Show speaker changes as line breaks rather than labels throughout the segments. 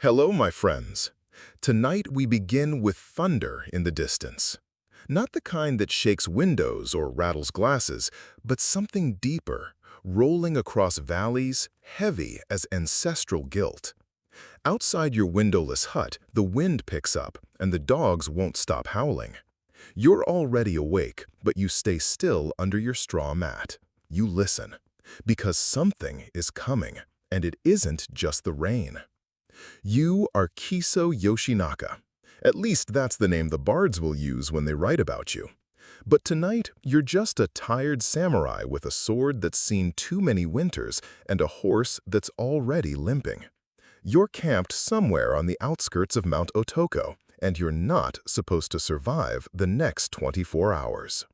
Hello, my friends. Tonight we begin with thunder in the distance. Not the kind that shakes windows or rattles glasses, but something deeper, rolling across valleys, heavy as ancestral guilt. Outside your windowless hut, the wind picks up, and the dogs won't stop howling. You're already awake, but you stay still under your straw mat. You listen, because something is coming, and it isn't just the rain. You are Kiso Yoshinaka. At least that's the name the bards will use when they write about you. But tonight, you're just a tired samurai with a sword that's seen too many winters and a horse that's already limping. You're camped somewhere on the outskirts of Mount Otoko, and you're not supposed to survive the next 24 hours.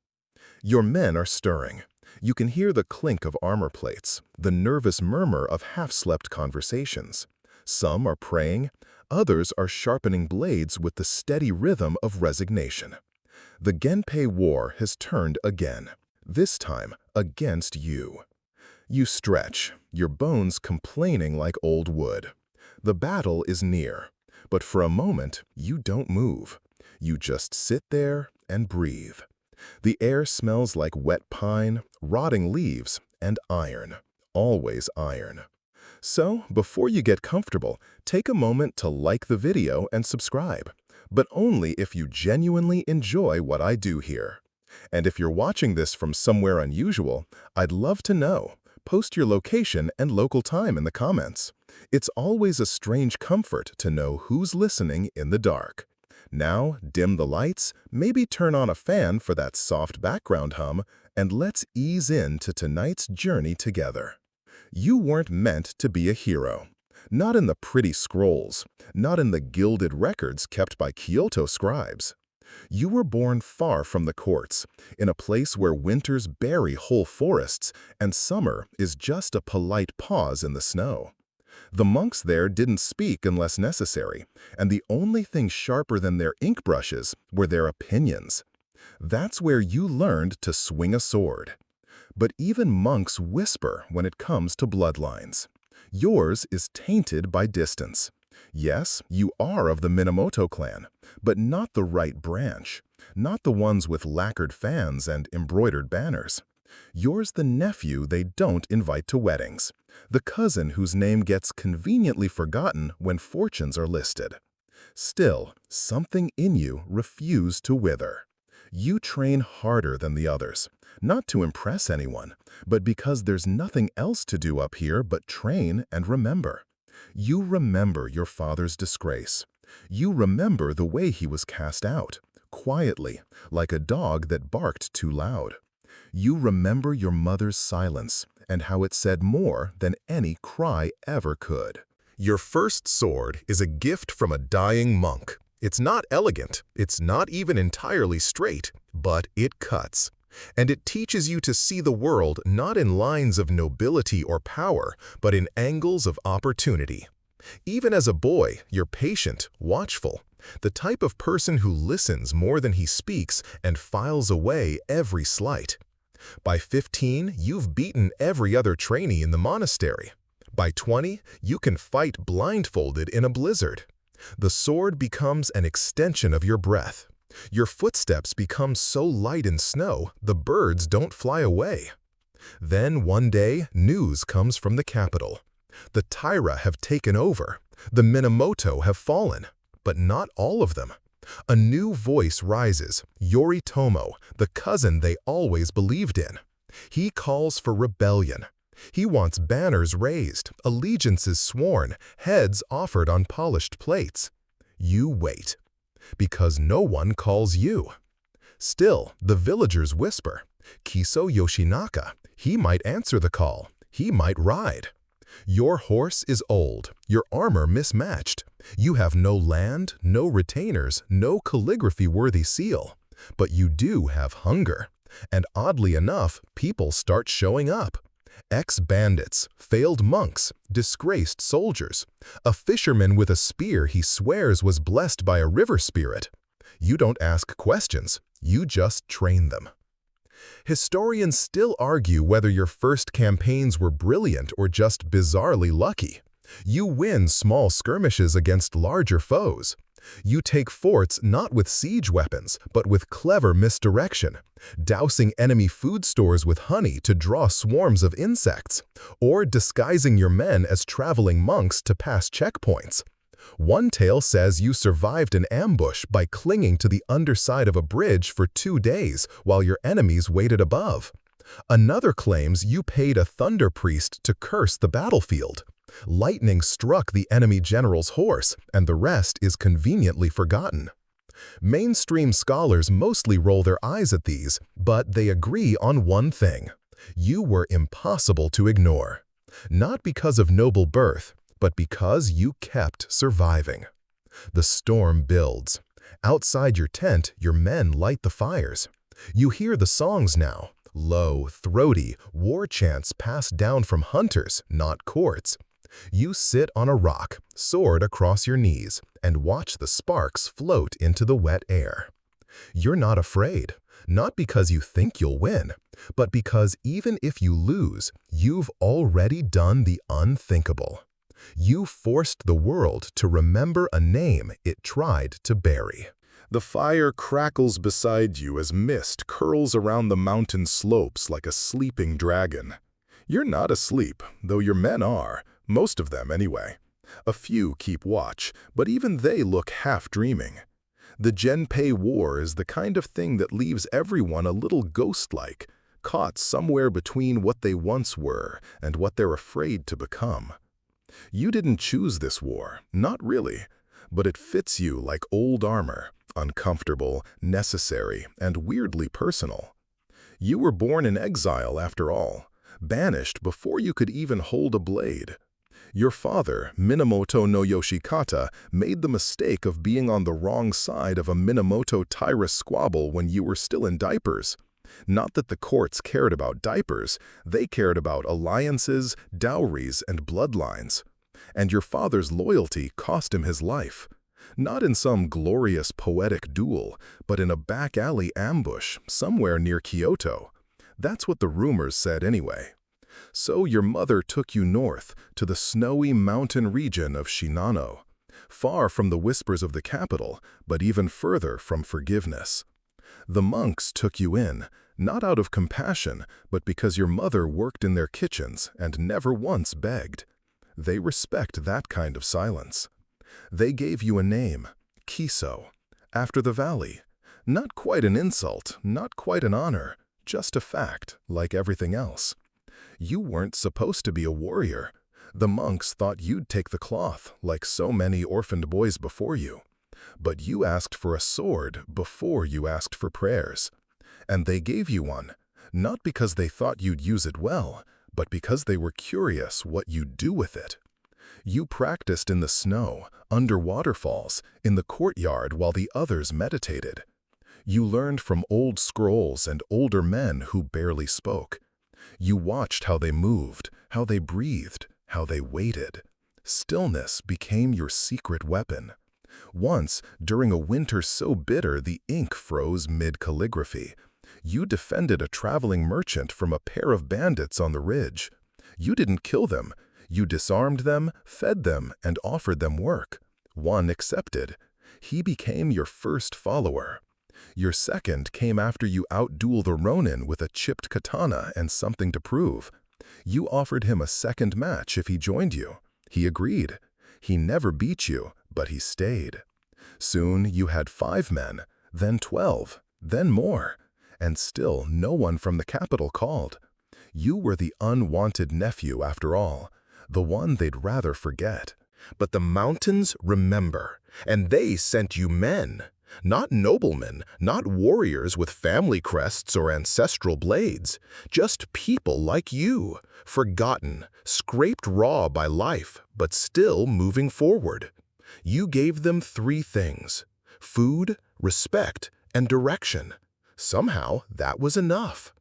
Your men are stirring. You can hear the clink of armor plates, the nervous murmur of half-slept conversations. Some are praying, others are sharpening blades with the steady rhythm of resignation. The Genpei War has turned again, this time against you. You stretch, your bones complaining like old wood. The battle is near, but for a moment you don't move. You just sit there and breathe. The air smells like wet pine, rotting leaves, and iron, always iron. So, before you get comfortable, take a moment to like the video and subscribe, but only if you genuinely enjoy what I do here. And if you're watching this from somewhere unusual, I'd love to know. Post your location and local time in the comments. It's always a strange comfort to know who's listening in the dark. Now, dim the lights, maybe turn on a fan for that soft background hum, and let's ease into tonight's journey together. You weren't meant to be a hero. Not in the pretty scrolls, not in the gilded records kept by Kyoto scribes. You were born far from the courts, in a place where winters bury whole forests and summer is just a polite pause in the snow. The monks there didn't speak unless necessary, and the only thing sharper than their ink brushes were their opinions. That's where you learned to swing a sword. But even monks whisper when it comes to bloodlines. Yours is tainted by distance. Yes, you are of the Minamoto clan, but not the right branch, not the ones with lacquered fans and embroidered banners. Yours the nephew they don't invite to weddings, the cousin whose name gets conveniently forgotten when fortunes are listed. Still, something in you refused to wither. You train harder than the others, not to impress anyone, but because there's nothing else to do up here but train and remember. You remember your father's disgrace. You remember the way he was cast out, quietly, like a dog that barked too loud. You remember your mother's silence and how it said more than any cry ever could. Your first sword is a gift from a dying monk. It's not elegant, it's not even entirely straight, but it cuts. And it teaches you to see the world not in lines of nobility or power, but in angles of opportunity. Even as a boy, you're patient, watchful, the type of person who listens more than he speaks and files away every slight. By 15, you've beaten every other trainee in the monastery. By 20, you can fight blindfolded in a blizzard. The sword becomes an extension of your breath. Your footsteps become so light in snow, the birds don't fly away. Then one day, news comes from the capital. The Taira have taken over. The Minamoto have fallen. But not all of them. A new voice rises, Yoritomo, the cousin they always believed in. He calls for rebellion. He wants banners raised, allegiances sworn, heads offered on polished plates. You wait, because no one calls you. Still, the villagers whisper, Kiso Yoshinaka, he might answer the call, he might ride. Your horse is old, your armor mismatched. You have no land, no retainers, no calligraphy-worthy seal. But you do have hunger. And oddly enough, people start showing up. Ex-bandits, failed monks, disgraced soldiers, a fisherman with a spear he swears was blessed by a river spirit. You don't ask questions, you just train them. Historians still argue whether your first campaigns were brilliant or just bizarrely lucky. You win small skirmishes against larger foes. You take forts not with siege weapons, but with clever misdirection, dousing enemy food stores with honey to draw swarms of insects, or disguising your men as traveling monks to pass checkpoints. One tale says you survived an ambush by clinging to the underside of a bridge for 2 days while your enemies waited above. Another claims you paid a thunder priest to curse the battlefield. Lightning struck the enemy general's horse, and the rest is conveniently forgotten. Mainstream scholars mostly roll their eyes at these, but they agree on one thing. You were impossible to ignore. Not because of noble birth, but because you kept surviving. The storm builds. Outside your tent, your men light the fires. You hear the songs now, low, throaty, war chants passed down from hunters, not courts. You sit on a rock, sword across your knees, and watch the sparks float into the wet air. You're not afraid, not because you think you'll win, but because even if you lose, you've already done the unthinkable. You forced the world to remember a name it tried to bury. The fire crackles beside you as mist curls around the mountain slopes like a sleeping dragon. You're not asleep, though your men are. Most of them, anyway. A few keep watch, but even they look half-dreaming. The Genpei War is the kind of thing that leaves everyone a little ghost-like, caught somewhere between what they once were and what they're afraid to become. You didn't choose this war, not really, but it fits you like old armor, uncomfortable, necessary, and weirdly personal. You were born in exile, after all, banished before you could even hold a blade. Your father, Minamoto no Yoshikata, made the mistake of being on the wrong side of a Minamoto-Taira squabble when you were still in diapers. Not that the courts cared about diapers, they cared about alliances, dowries, and bloodlines. And your father's loyalty cost him his life. Not in some glorious poetic duel, but in a back-alley ambush somewhere near Kyoto. That's what the rumors said anyway. So your mother took you north to the snowy mountain region of Shinano, far from the whispers of the capital, but even further from forgiveness. The monks took you in, not out of compassion, but because your mother worked in their kitchens and never once begged. They respect that kind of silence. They gave you a name, Kiso, after the valley. Not quite an insult, not quite an honor, just a fact, like everything else. You weren't supposed to be a warrior. The monks thought you'd take the cloth, like so many orphaned boys before you. But you asked for a sword before you asked for prayers. And they gave you one, not because they thought you'd use it well, but because they were curious what you'd do with it. You practiced in the snow, under waterfalls, in the courtyard while the others meditated. You learned from old scrolls and older men who barely spoke. You watched how they moved, how they breathed, how they waited. Stillness became your secret weapon. Once, during a winter so bitter the ink froze mid-calligraphy, you defended a traveling merchant from a pair of bandits on the ridge. You didn't kill them. You disarmed them, fed them, and offered them work. One accepted. He became your first follower. Your second came after you outdueled the Ronin with a chipped katana and something to prove. You offered him a second match if he joined you. He agreed. He never beat you, but he stayed. Soon you had 5 men, then 12, then more, and still no one from the capital called. You were the unwanted nephew after all, the one they'd rather forget. But the mountains remember, and they sent you men. Not noblemen, not warriors with family crests or ancestral blades, just people like you, forgotten, scraped raw by life, but still moving forward. You gave them 3 things: food, respect, and direction. Somehow, that was enough.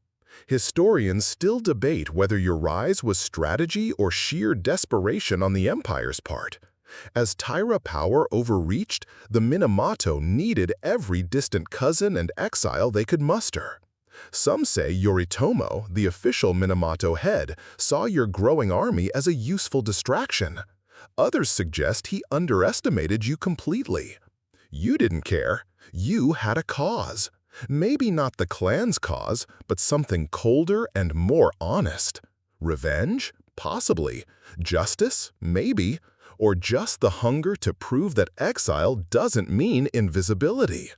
Historians still debate whether your rise was strategy or sheer desperation on the empire's part. As Taira power overreached, the Minamoto needed every distant cousin and exile they could muster. Some say Yoritomo, the official Minamoto head, saw your growing army as a useful distraction. Others suggest he underestimated you completely. You didn't care. You had a cause. Maybe not the clan's cause, but something colder and more honest. Revenge? Possibly. Justice? Maybe. Or just the hunger to prove that exile doesn't mean invisibility.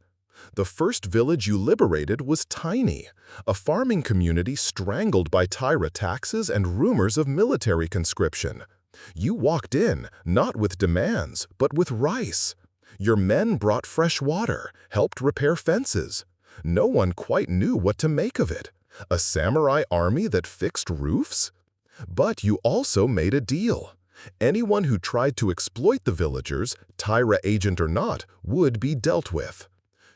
The first village you liberated was tiny, a farming community strangled by Tyra taxes and rumors of military conscription. You walked in, not with demands, but with rice. Your men brought fresh water, helped repair fences. No one quite knew what to make of it. A samurai army that fixed roofs? But you also made a deal. Anyone who tried to exploit the villagers, Tyra agent or not, would be dealt with.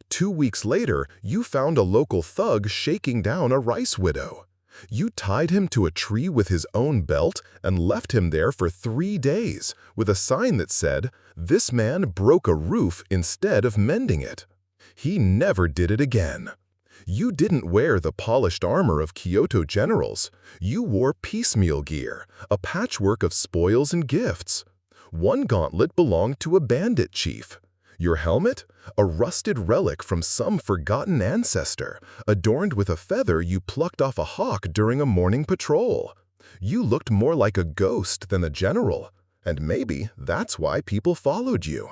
2 weeks later, you found a local thug shaking down a rice widow. You tied him to a tree with his own belt and left him there for 3 days, with a sign that said, "This man broke a roof instead of mending it." He never did it again. You didn't wear the polished armor of Kyoto generals. You wore piecemeal gear, a patchwork of spoils and gifts. One gauntlet belonged to a bandit chief. Your helmet? A rusted relic from some forgotten ancestor, adorned with a feather you plucked off a hawk during a morning patrol. You looked more like a ghost than a general, and maybe that's why people followed you.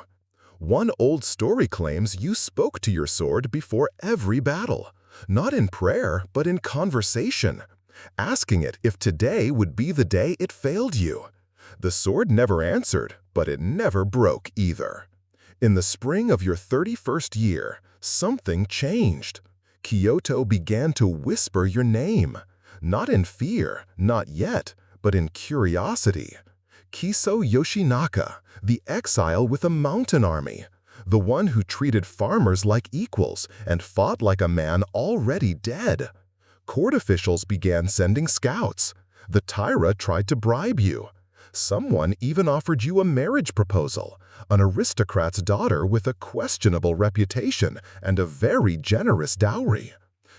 One old story claims you spoke to your sword before every battle, not in prayer, but in conversation, asking it if today would be the day it failed you. The sword never answered, but it never broke either. In the spring of your 31st year, something changed. Kyoto began to whisper your name, not in fear, not yet, but in curiosity. Kiso Yoshinaka, the exile with a mountain army, the one who treated farmers like equals and fought like a man already dead. Court officials began sending scouts. The Tyra tried to bribe you. Someone even offered you a marriage proposal, an aristocrat's daughter with a questionable reputation and a very generous dowry.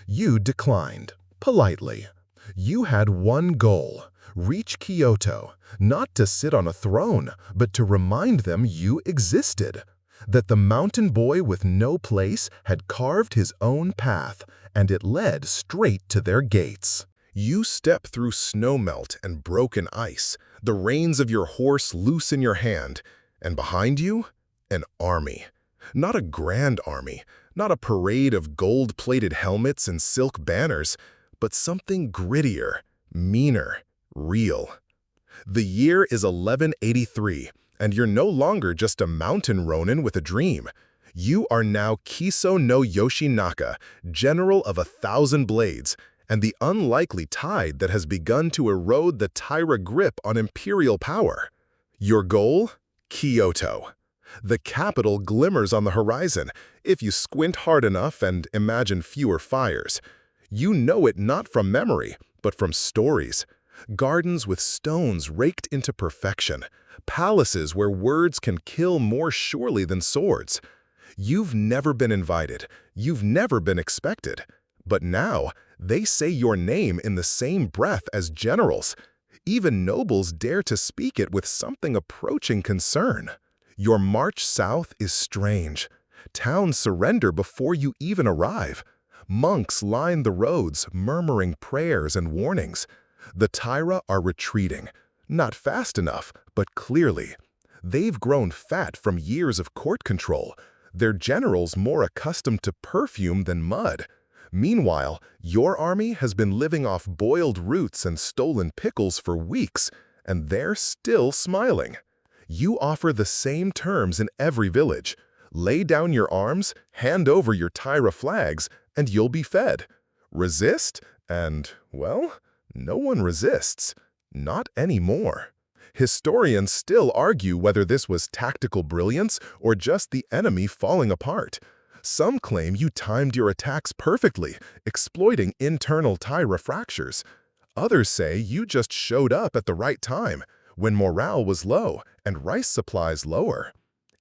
You declined, politely. You had one goal: reach Kyoto, not to sit on a throne, but to remind them you existed, that the mountain boy with no place had carved his own path, and it led straight to their gates. You step through snowmelt and broken ice, the reins of your horse loose in your hand, and behind you, an army. Not a grand army, not a parade of gold-plated helmets and silk banners, but something grittier, meaner, real. The year is 1183, and you're no longer just a mountain ronin with a dream. You are now Kiso no Yoshinaka, general of 1,000 blades, and the unlikely tide that has begun to erode the Tyra grip on imperial power. Your goal? Kyoto. The capital glimmers on the horizon, if you squint hard enough and imagine fewer fires. You know it not from memory, but from stories. Gardens with stones raked into perfection. Palaces where words can kill more surely than swords. You've never been invited. You've never been expected. But now, they say your name in the same breath as generals. Even nobles dare to speak it with something approaching concern. Your march south is strange. Towns surrender before you even arrive. Monks line the roads, murmuring prayers and warnings. The Tyra are retreating. Not fast enough, but clearly. They've grown fat from years of court control. Their generals more accustomed to perfume than mud. Meanwhile, your army has been living off boiled roots and stolen pickles for weeks, and they're still smiling. You offer the same terms in every village. Lay down your arms, hand over your Tyra flags, and you'll be fed. Resist, and, well, no one resists. Not anymore. Historians still argue whether this was tactical brilliance or just the enemy falling apart. Some claim you timed your attacks perfectly, exploiting internal Tyra fractures. Others say you just showed up at the right time, when morale was low and rice supplies lower.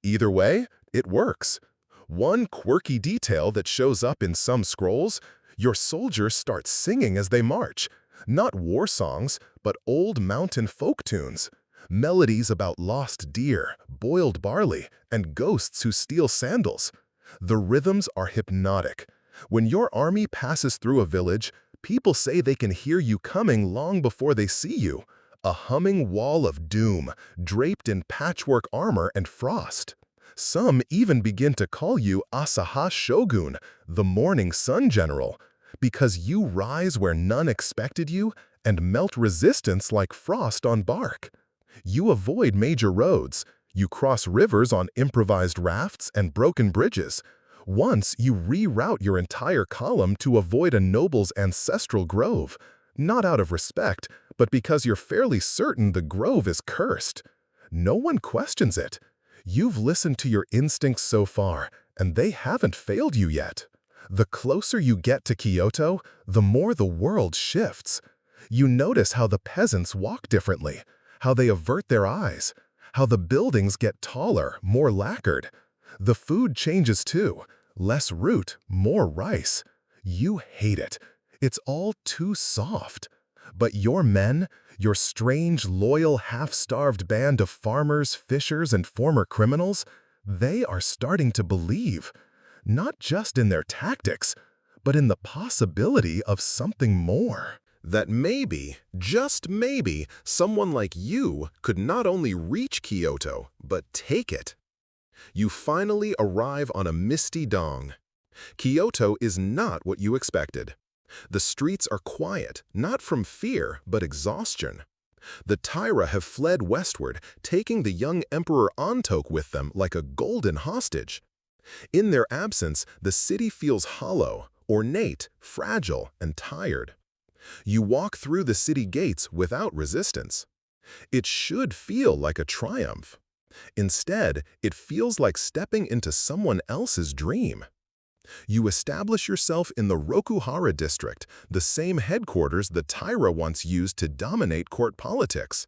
Either way, it works. One quirky detail that shows up in some scrolls: your soldiers start singing as they march. Not war songs, but old mountain folk tunes. Melodies about lost deer, boiled barley, and ghosts who steal sandals. The rhythms are hypnotic. When your army passes through a village, people say they can hear you coming long before they see you. A humming wall of doom, draped in patchwork armor and frost. Some even begin to call you Asaha Shogun, the morning sun general, because you rise where none expected you and melt resistance like frost on bark. You avoid major roads. You cross rivers on improvised rafts and broken bridges. Once you reroute your entire column to avoid a noble's ancestral grove, not out of respect, but because you're fairly certain the grove is cursed. No one questions it. You've listened to your instincts so far, and they haven't failed you yet. The closer you get to Kyoto, the more the world shifts. You notice how the peasants walk differently, how they avert their eyes, how the buildings get taller, more lacquered. The food changes too. Less root, more rice. You hate it. It's all too soft. But your men, your strange, loyal, half-starved band of farmers, fishers, and former criminals, they are starting to believe, not just in their tactics, but in the possibility of something more. That maybe, just maybe, someone like you could not only reach Kyoto, but take it. You finally arrive on a misty dawn. Kyoto is not what you expected. The streets are quiet, not from fear, but exhaustion. The Taira have fled westward, taking the young Emperor Antok with them like a golden hostage. In their absence, the city feels hollow, ornate, fragile, and tired. You walk through the city gates without resistance. It should feel like a triumph. Instead, it feels like stepping into someone else's dream. You establish yourself in the Rokuhara district, the same headquarters the Taira once used to dominate court politics.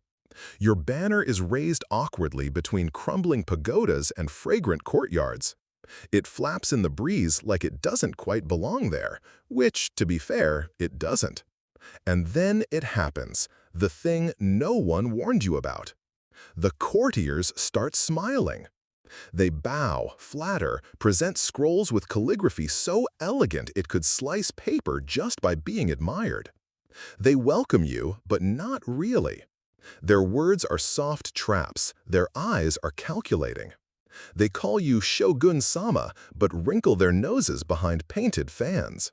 Your banner is raised awkwardly between crumbling pagodas and fragrant courtyards. It flaps in the breeze like it doesn't quite belong there, which, to be fair, it doesn't. And then it happens, the thing no one warned you about. The courtiers start smiling. They bow, flatter, present scrolls with calligraphy so elegant it could slice paper just by being admired. They welcome you, but not really. Their words are soft traps, their eyes are calculating. They call you Shogun-sama, but wrinkle their noses behind painted fans.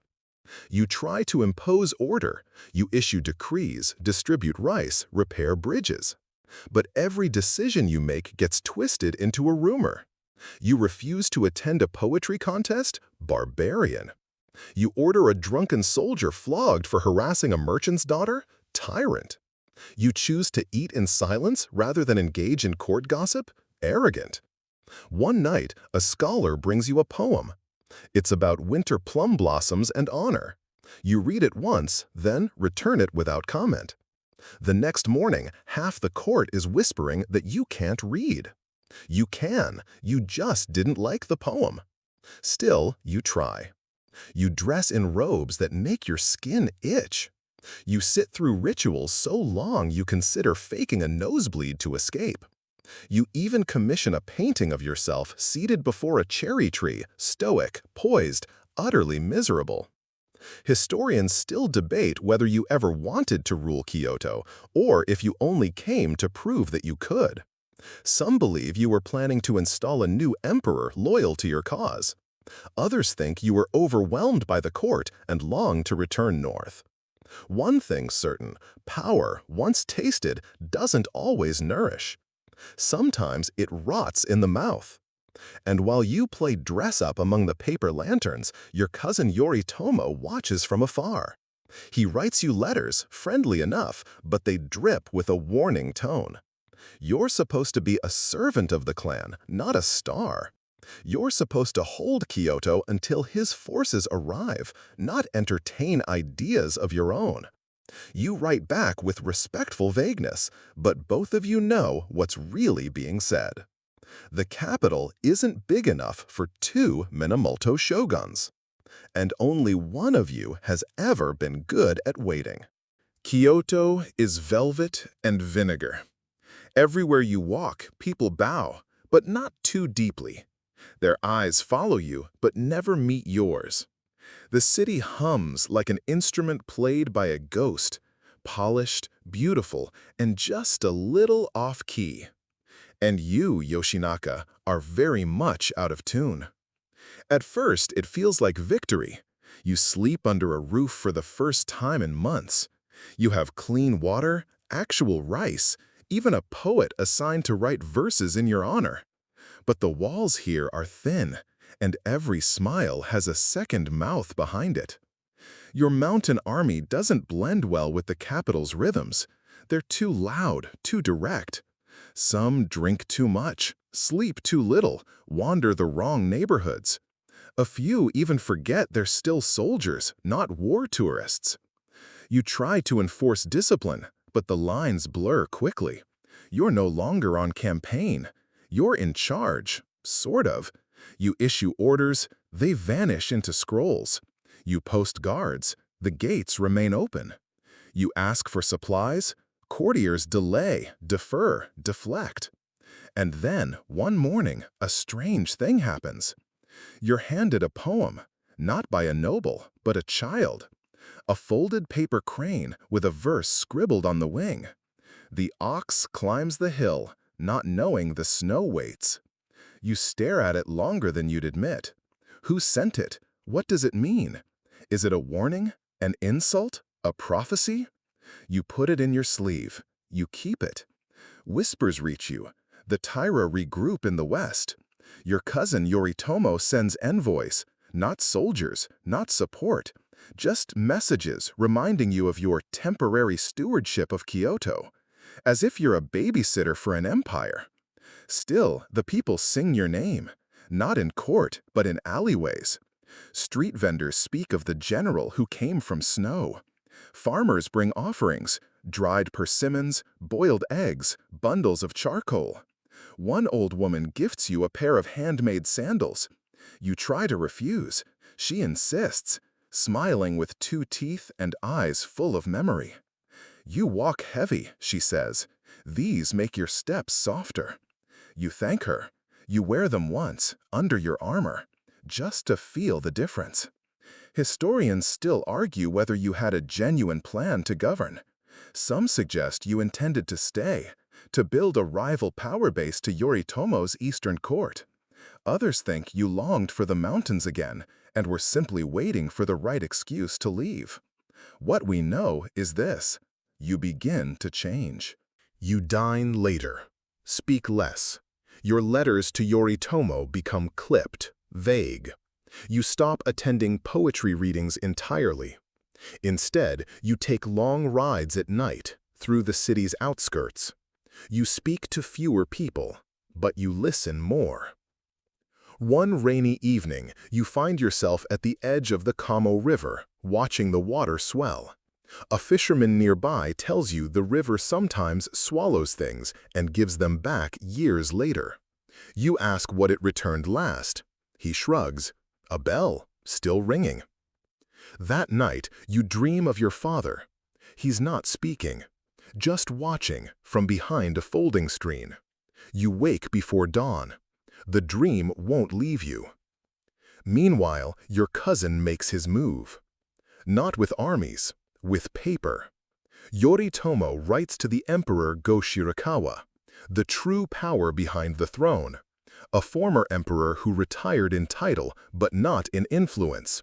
You try to impose order. You issue decrees, distribute rice, repair bridges. But every decision you make gets twisted into a rumor. You refuse to attend a poetry contest? Barbarian. You order a drunken soldier flogged for harassing a merchant's daughter? Tyrant. You choose to eat in silence rather than engage in court gossip? Arrogant. One night, a scholar brings you a poem. It's about winter plum blossoms and honor. You read it once, then return it without comment. The next morning, half the court is whispering that you can't read. You can, you just didn't like the poem. Still, you try. You dress in robes that make your skin itch. You sit through rituals so long you consider faking a nosebleed to escape. You even commission a painting of yourself seated before a cherry tree, stoic, poised, utterly miserable. Historians still debate whether you ever wanted to rule Kyoto, or if you only came to prove that you could. Some believe you were planning to install a new emperor loyal to your cause. Others think you were overwhelmed by the court and long to return north. One thing's certain, power, once tasted, doesn't always nourish. Sometimes it rots in the mouth. And while you play dress-up among the paper lanterns, your cousin Yoritomo watches from afar. He writes you letters, friendly enough, but they drip with a warning tone. You're supposed to be a servant of the clan, not a star. You're supposed to hold Kyoto until his forces arrive, not entertain ideas of your own. You write back with respectful vagueness, but both of you know what's really being said. The capital isn't big enough for 2 Minamoto shoguns. And only one of you has ever been good at waiting. Kyoto is velvet and vinegar. Everywhere you walk, people bow, but not too deeply. Their eyes follow you, but never meet yours. The city hums like an instrument played by a ghost, polished, beautiful, and just a little off-key. And you, Yoshinaka, are very much out of tune. At first, it feels like victory. You sleep under a roof for the first time in months. You have clean water, actual rice, even a poet assigned to write verses in your honor. But the walls here are thin, and every smile has a second mouth behind it. Your mountain army doesn't blend well with the capital's rhythms. They're too loud, too direct. Some drink too much, sleep too little, wander the wrong neighborhoods. A few even forget they're still soldiers, not war tourists. You try to enforce discipline, but the lines blur quickly. You're no longer on campaign. You're in charge, sort of. You issue orders, they vanish into scrolls. You post guards, the gates remain open. You ask for supplies, courtiers delay, defer, deflect. And then, one morning, a strange thing happens. You're handed a poem, not by a noble, but a child. A folded paper crane with a verse scribbled on the wing. The ox climbs the hill, not knowing the snow waits. You stare at it longer than you'd admit. Who sent it? What does it mean? Is it a warning? An insult? A prophecy? You put it in your sleeve. You keep it. Whispers reach you. The Taira regroup in the west. Your cousin Yoritomo sends envoys, not soldiers, not support, just messages reminding you of your temporary stewardship of Kyoto, as if you're a babysitter for an empire. Still, the people sing your name, not in court, but in alleyways. Street vendors speak of the general who came from snow. Farmers bring offerings, dried persimmons, boiled eggs, bundles of charcoal. One old woman gifts you a pair of handmade sandals. You try to refuse. She insists, smiling with 2 teeth and eyes full of memory. You walk heavy, she says. These make your steps softer. You thank her. You wear them once, under your armor, just to feel the difference. Historians still argue whether you had a genuine plan to govern. Some suggest you intended to stay, to build a rival power base to Yoritomo's eastern court. Others think you longed for the mountains again and were simply waiting for the right excuse to leave. What we know is this: you begin to change. You dine later, speak less. Your letters to Yoritomo become clipped, vague. You stop attending poetry readings entirely. Instead, you take long rides at night through the city's outskirts. You speak to fewer people, but you listen more. One rainy evening, you find yourself at the edge of the Kamo River, watching the water swell. A fisherman nearby tells you the river sometimes swallows things and gives them back years later. You ask what it returned last. He shrugs. A bell, still ringing. That night, you dream of your father. He's not speaking, just watching from behind a folding screen. You wake before dawn. The dream won't leave you. Meanwhile, your cousin makes his move. Not with armies, with paper. Yoritomo writes to the Emperor Go-Shirakawa, the true power behind the throne, a former emperor who retired in title but not in influence.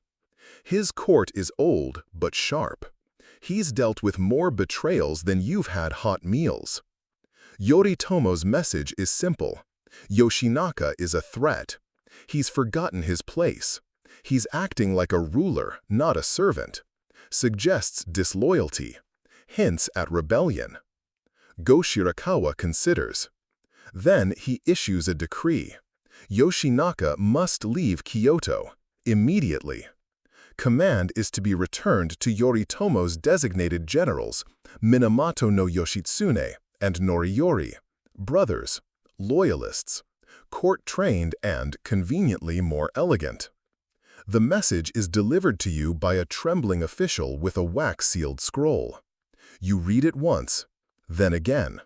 His court is old but sharp. He's dealt with more betrayals than you've had hot meals. Yoritomo's message is simple. Yoshinaka is a threat. He's forgotten his place. He's acting like a ruler, not a servant. Suggests disloyalty. Hints at rebellion. Go-Shirakawa considers. Then he issues a decree. Yoshinaka must leave Kyoto, immediately. Command is to be returned to Yoritomo's designated generals, Minamoto no Yoshitsune and Noriyori, brothers, loyalists, court-trained and, conveniently, more elegant. The message is delivered to you by a trembling official with a wax-sealed scroll. You read it once, then again.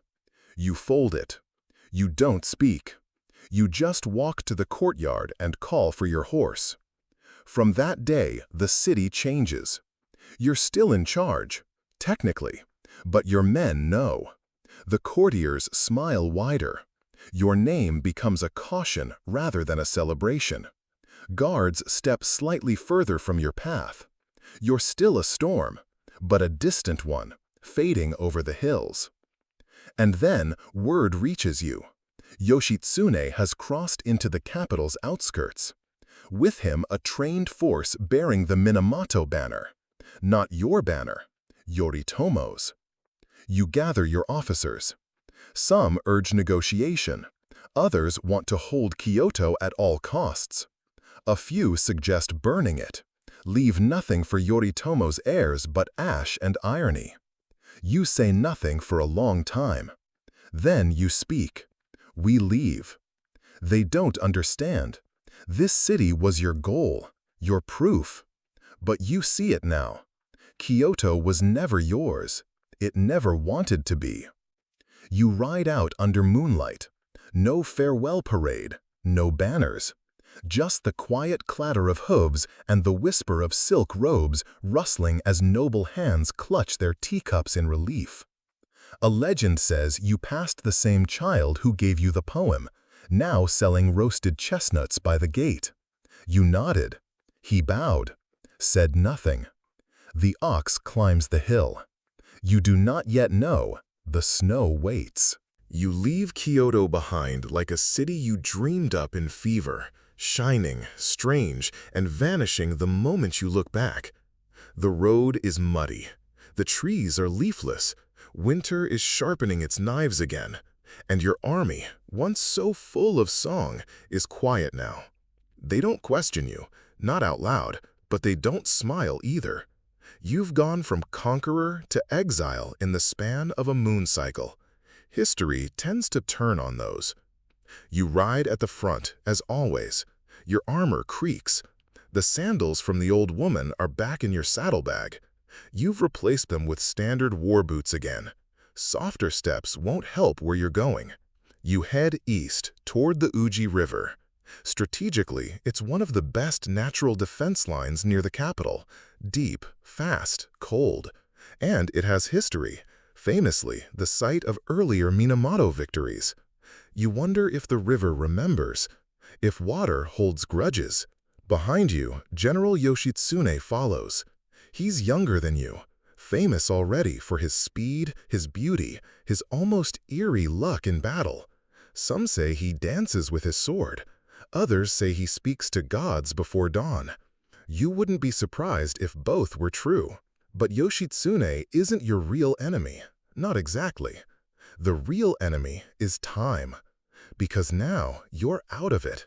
You fold it. You don't speak. You just walk to the courtyard and call for your horse. From that day, the city changes. You're still in charge, technically, but your men know. The courtiers smile wider. Your name becomes a caution rather than a celebration. Guards step slightly further from your path. You're still a storm, but a distant one, fading over the hills. And then word reaches you. Yoshitsune has crossed into the capital's outskirts. With him a trained force bearing the Minamoto banner. Not your banner, Yoritomo's. You gather your officers. Some urge negotiation. Others want to hold Kyoto at all costs. A few suggest burning it. Leave nothing for Yoritomo's heirs but ash and irony. You say nothing for a long time. Then you speak. We leave. They don't understand. This city was your goal, your proof. But you see it now. Kyoto was never yours. It never wanted to be. You ride out under moonlight. No farewell parade, no banners. Just the quiet clatter of hooves and the whisper of silk robes rustling as noble hands clutch their teacups in relief. A legend says you passed the same child who gave you the poem, now selling roasted chestnuts by the gate. You nodded. He bowed, said nothing. The ox climbs the hill. You do not yet know. The snow waits. You leave Kyoto behind like a city you dreamed up in fever, shining, strange, and vanishing the moment you look back. The road is muddy. The trees are leafless. Winter is sharpening its knives again. And your army, once so full of song, is quiet now. They don't question you, not out loud, but they don't smile either. You've gone from conqueror to exile in the span of a moon cycle. History tends to turn on those. You ride at the front, as always. Your armor creaks. The sandals from the old woman are back in your saddlebag. You've replaced them with standard war boots again. Softer steps won't help where you're going. You head east, toward the Uji River. Strategically, it's one of the best natural defense lines near the capital. Deep, fast, cold. And it has history, famously the site of earlier Minamoto victories. You wonder if the river remembers, if water holds grudges. Behind you, General Yoshitsune follows. He's younger than you, famous already for his speed, his beauty, his almost eerie luck in battle. Some say he dances with his sword. Others say he speaks to gods before dawn. You wouldn't be surprised if both were true. But Yoshitsune isn't your real enemy. Not exactly. The real enemy is time. Because now you're out of it.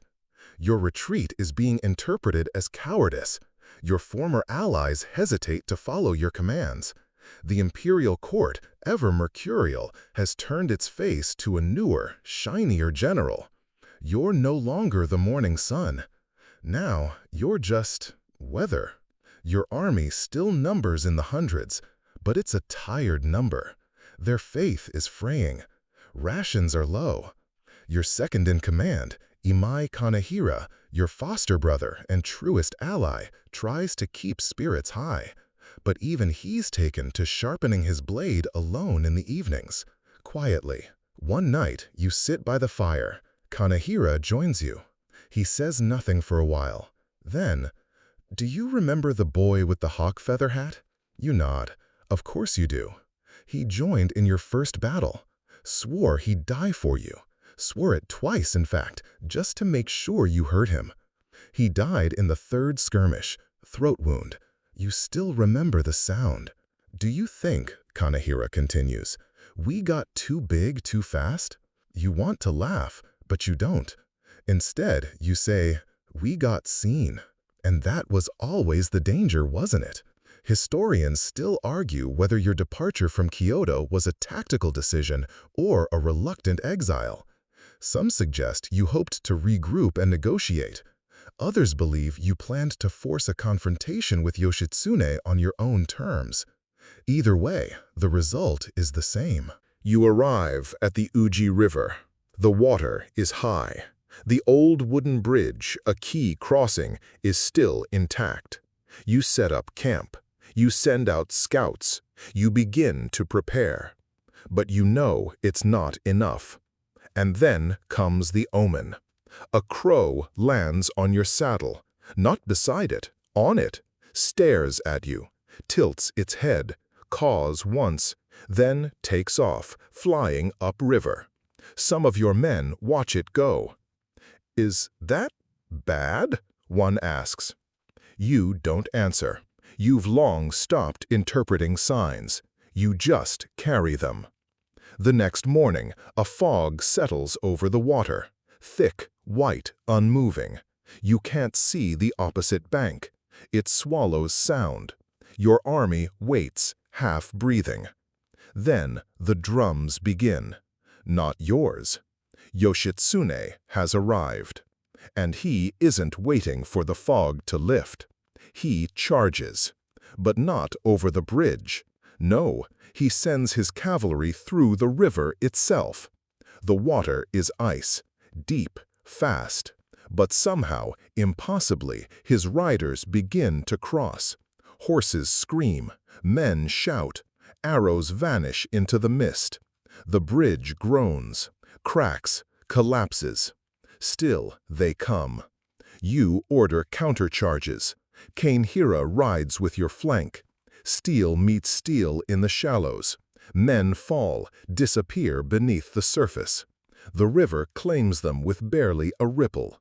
Your retreat is being interpreted as cowardice. Your former allies hesitate to follow your commands. The imperial court, ever mercurial, has turned its face to a newer, shinier general. You're no longer the morning sun. Now you're just weather. Your army still numbers in the hundreds, but it's a tired number. Their faith is fraying. Rations are low. Your second in command, Imai Kanehira, your foster brother and truest ally, tries to keep spirits high. But even he's taken to sharpening his blade alone in the evenings. Quietly. One night, you sit by the fire. Kanehira joins you. He says nothing for a while. Then, "Do you remember the boy with the hawk feather hat?" You nod. Of course you do. He joined in your first battle. Swore he'd die for you. Swore it twice, in fact, just to make sure you heard him. He died in the third skirmish, throat wound. You still remember the sound. Do you think, Kanehira continues, we got too big too fast? You want to laugh, but you don't. Instead, you say, we got seen. And that was always the danger, wasn't it? Historians still argue whether your departure from Kyoto was a tactical decision or a reluctant exile. Some suggest you hoped to regroup and negotiate. Others believe you planned to force a confrontation with Yoshitsune on your own terms. Either way, the result is the same. You arrive at the Uji River. The water is high. The old wooden bridge, a key crossing, is still intact. You set up camp. You send out scouts. You begin to prepare. But you know it's not enough. And then comes the omen. A crow lands on your saddle, not beside it, on it, stares at you, tilts its head, caws once, then takes off, flying upriver. Some of your men watch it go. Is that bad? One asks. You don't answer. You've long stopped interpreting signs. You just carry them. The next morning, a fog settles over the water. Thick, white, unmoving. You can't see the opposite bank. It swallows sound. Your army waits, half-breathing. Then the drums begin. Not yours. Yoshitsune has arrived. And he isn't waiting for the fog to lift. He charges. But not over the bridge. No, he sends his cavalry through the river itself. The water is ice. Deep, fast. But somehow, impossibly, his riders begin to cross. Horses scream, men shout, arrows vanish into the mist. The bridge groans, cracks, collapses. Still they come. You order countercharges. Kanehira rides with your flank. Steel meets steel in the shallows. Men fall, disappear beneath the surface. The river claims them with barely a ripple.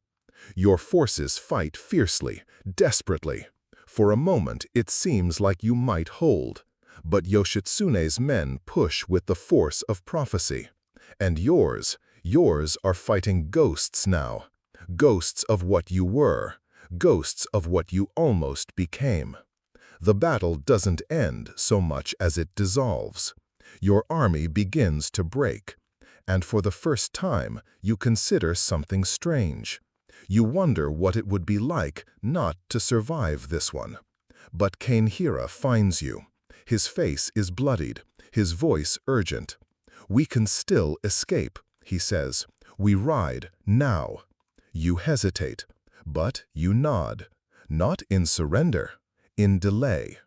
Your forces fight fiercely, desperately. For a moment it seems like you might hold. But Yoshitsune's men push with the force of prophecy. And yours are fighting ghosts now. Ghosts of what you were. Ghosts of what you almost became. The battle doesn't end so much as it dissolves. Your army begins to break. And for the first time, you consider something strange. You wonder what it would be like not to survive this one. But Kanehira finds you. His face is bloodied, his voice urgent. We can still escape, he says. We ride now. You hesitate, but you nod. Not in surrender, in delay.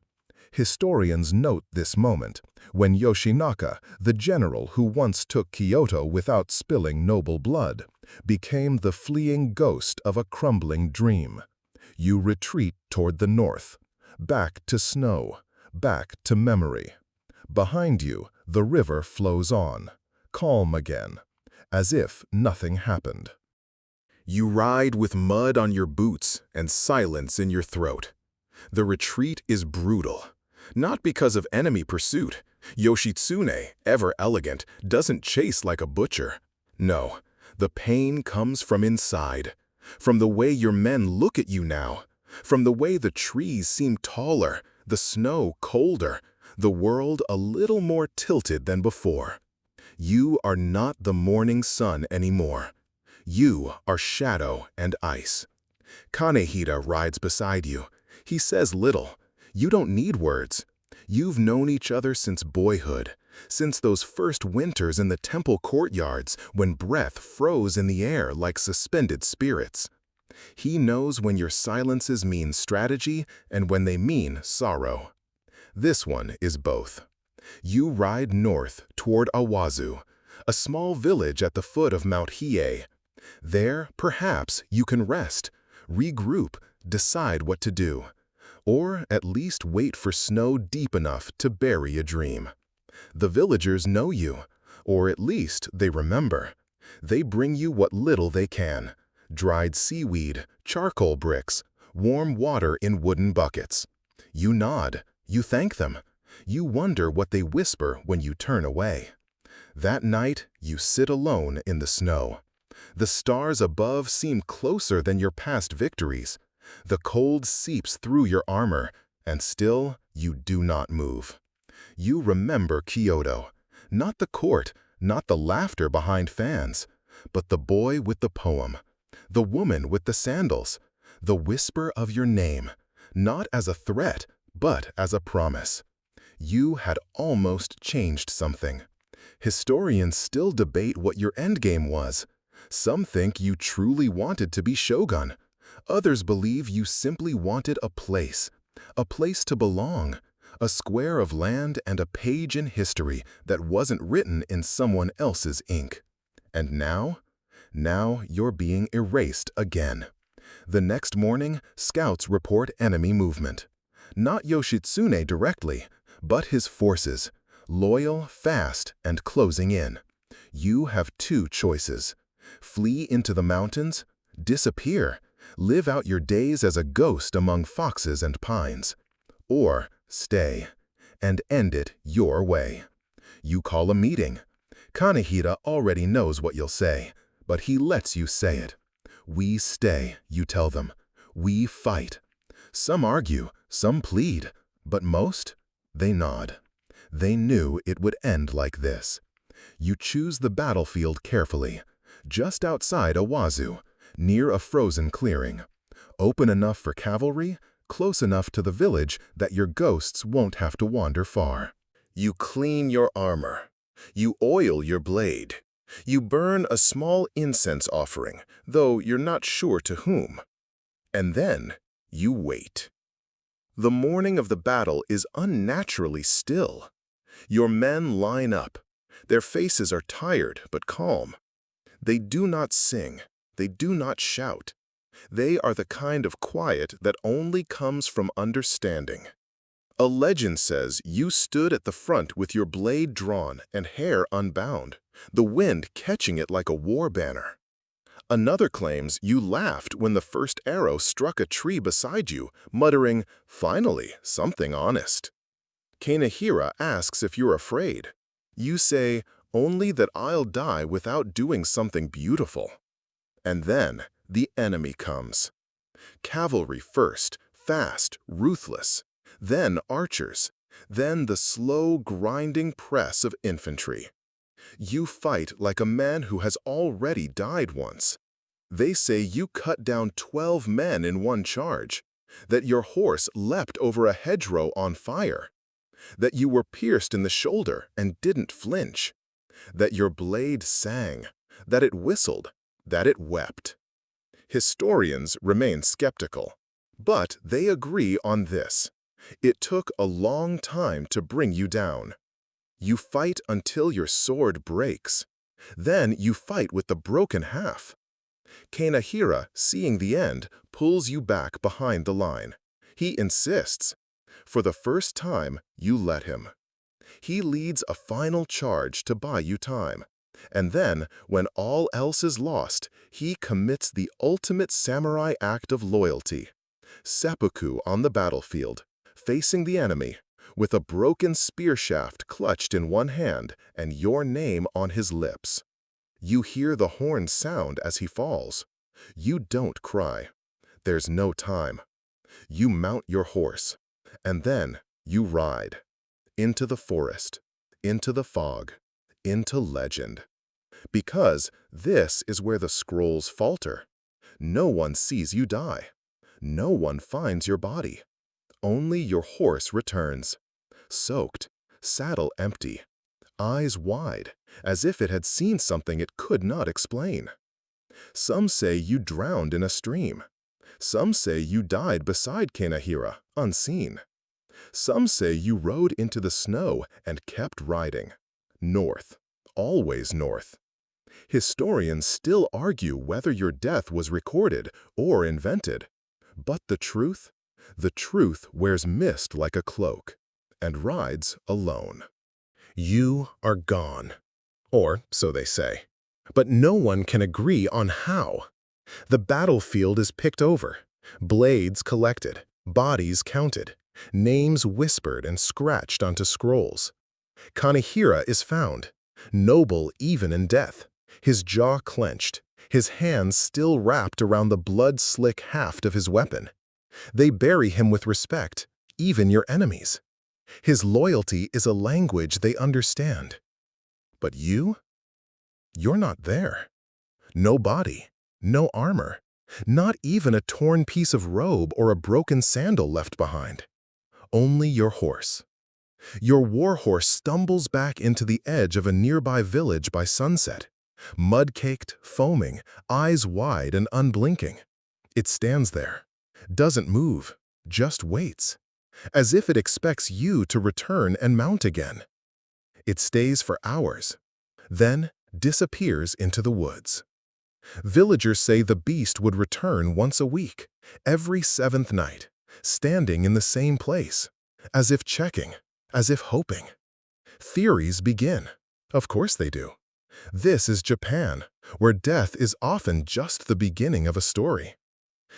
Historians note this moment, when Yoshinaka, the general who once took Kyoto without spilling noble blood, became the fleeing ghost of a crumbling dream. You retreat toward the north, back to snow, back to memory. Behind you, the river flows on, calm again, as if nothing happened. You ride with mud on your boots and silence in your throat. The retreat is brutal. Not because of enemy pursuit. Yoshitsune, ever elegant, doesn't chase like a butcher. No, the pain comes from inside. From the way your men look at you now. From the way the trees seem taller, the snow colder, the world a little more tilted than before. You are not the morning sun anymore. You are shadow and ice. Kanehira rides beside you. He says little. You don't need words. You've known each other since boyhood, since those first winters in the temple courtyards when breath froze in the air like suspended spirits. He knows when your silences mean strategy and when they mean sorrow. This one is both. You ride north toward Awazu, a small village at the foot of Mount Hiei. There, perhaps, you can rest, regroup, decide what to do. Or at least wait for snow deep enough to bury a dream. The villagers know you, or at least they remember. They bring you what little they can. Dried seaweed, charcoal bricks, warm water in wooden buckets. You nod, you thank them. You wonder what they whisper when you turn away. That night, you sit alone in the snow. The stars above seem closer than your past victories. The cold seeps through your armor, and still you do not move. You remember Kyoto, not the court, not the laughter behind fans, but the boy with the poem, the woman with the sandals, the whisper of your name, not as a threat, but as a promise. You had almost changed something. Historians still debate what your endgame was. Some think you truly wanted to be shogun. Others believe you simply wanted a place to belong, a square of land and a page in history that wasn't written in someone else's ink. And now you're being erased again. The next morning, scouts report enemy movement. Not Yoshitsune directly, but his forces, loyal, fast, and closing in. You have two choices. Flee into the mountains, disappear, live out your days as a ghost among foxes and pines. Or stay, and end it your way. You call a meeting. Kanehira already knows what you'll say, but he lets you say it. We stay, you tell them. We fight. Some argue, some plead, but most, they nod. They knew it would end like this. You choose the battlefield carefully, just outside Awazu, near a frozen clearing. Open enough for cavalry, close enough to the village that your ghosts won't have to wander far. You clean your armor. You oil your blade. You burn a small incense offering, though you're not sure to whom. And then you wait. The morning of the battle is unnaturally still. Your men line up. Their faces are tired but calm. They do not sing. They do not shout. They are the kind of quiet that only comes from understanding. A legend says you stood at the front with your blade drawn and hair unbound, the wind catching it like a war banner. Another claims you laughed when the first arrow struck a tree beside you, muttering, "Finally, something honest." Kanehira asks if you're afraid. You say, "Only that I'll die without doing something beautiful." And then the enemy comes. Cavalry first, fast, ruthless. Then archers. Then the slow, grinding press of infantry. You fight like a man who has already died once. They say you cut down 12 men in one charge, that your horse leapt over a hedgerow on fire, that you were pierced in the shoulder and didn't flinch, that your blade sang, that it whistled, that it wept. Historians remain skeptical, but they agree on this. It took a long time to bring you down. You fight until your sword breaks. Then you fight with the broken half. Kanehira, seeing the end, pulls you back behind the line. He insists. For the first time, you let him. He leads a final charge to buy you time. And then, when all else is lost, he commits the ultimate samurai act of loyalty. Seppuku on the battlefield, facing the enemy, with a broken spear shaft clutched in one hand and your name on his lips. You hear the horn sound as he falls. You don't cry. There's no time. You mount your horse, and then you ride. Into the forest, into the fog, into legend. Because this is where the scrolls falter. No one sees you die. No one finds your body. Only your horse returns, soaked, saddle empty, eyes wide, as if it had seen something it could not explain. Some say you drowned in a stream. Some say you died beside Kanehira, unseen. Some say you rode into the snow and kept riding. North, always north. Historians still argue whether your death was recorded or invented. But the truth wears mist like a cloak and rides alone. You are gone. Or so they say. But no one can agree on how. The battlefield is picked over, blades collected, bodies counted, names whispered and scratched onto scrolls. Kanehira is found, noble even in death, his jaw clenched, his hands still wrapped around the blood-slick haft of his weapon. They bury him with respect, even your enemies. His loyalty is a language they understand. But you? You're not there. No body, no armor, not even a torn piece of robe or a broken sandal left behind. Only your horse. Your warhorse stumbles back into the edge of a nearby village by sunset, mud-caked, foaming, eyes wide and unblinking. It stands there, doesn't move, just waits, as if it expects you to return and mount again. It stays for hours, then disappears into the woods. Villagers say the beast would return once a week, every seventh night, standing in the same place, as if checking, as if hoping. Theories begin. Of course they do. This is Japan, where death is often just the beginning of a story.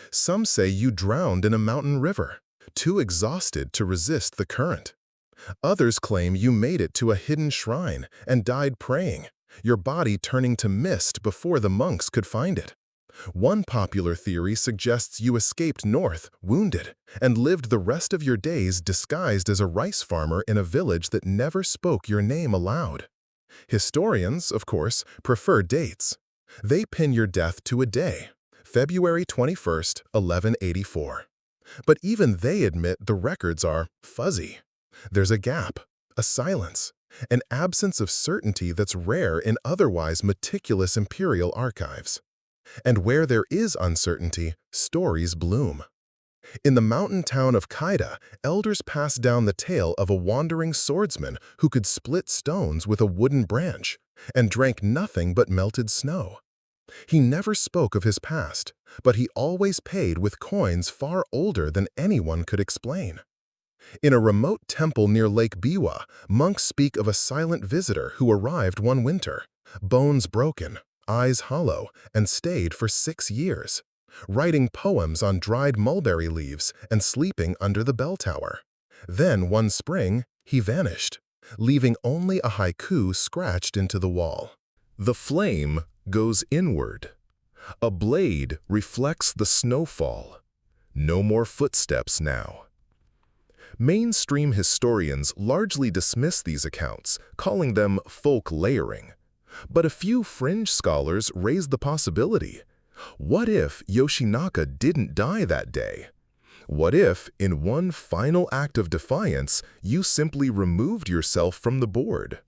Some say you drowned in a mountain river, too exhausted to resist the current. Others claim you made it to a hidden shrine and died praying, your body turning to mist before the monks could find it. One popular theory suggests you escaped north, wounded, and lived the rest of your days disguised as a rice farmer in a village that never spoke your name aloud. Historians, of course, prefer dates. They pin your death to a day, February 21st, 1184. But even they admit the records are fuzzy. There's a gap, a silence, an absence of certainty that's rare in otherwise meticulous imperial archives. And where there is uncertainty, stories bloom. In the mountain town of Kaida, elders pass down the tale of a wandering swordsman who could split stones with a wooden branch and drank nothing but melted snow. He never spoke of his past, but he always paid with coins far older than anyone could explain. In a remote temple near Lake Biwa, monks speak of a silent visitor who arrived one winter, bones broken, eyes hollow, and stayed for 6 years, writing poems on dried mulberry leaves and sleeping under the bell tower. Then one spring, he vanished, leaving only a haiku scratched into the wall. The flame goes inward. A blade reflects the snowfall. No more footsteps now. Mainstream historians largely dismiss these accounts, calling them folk layering. But a few fringe scholars raise the possibility. What if Yoshinaka didn't die that day? What if, in one final act of defiance, you simply removed yourself from the board?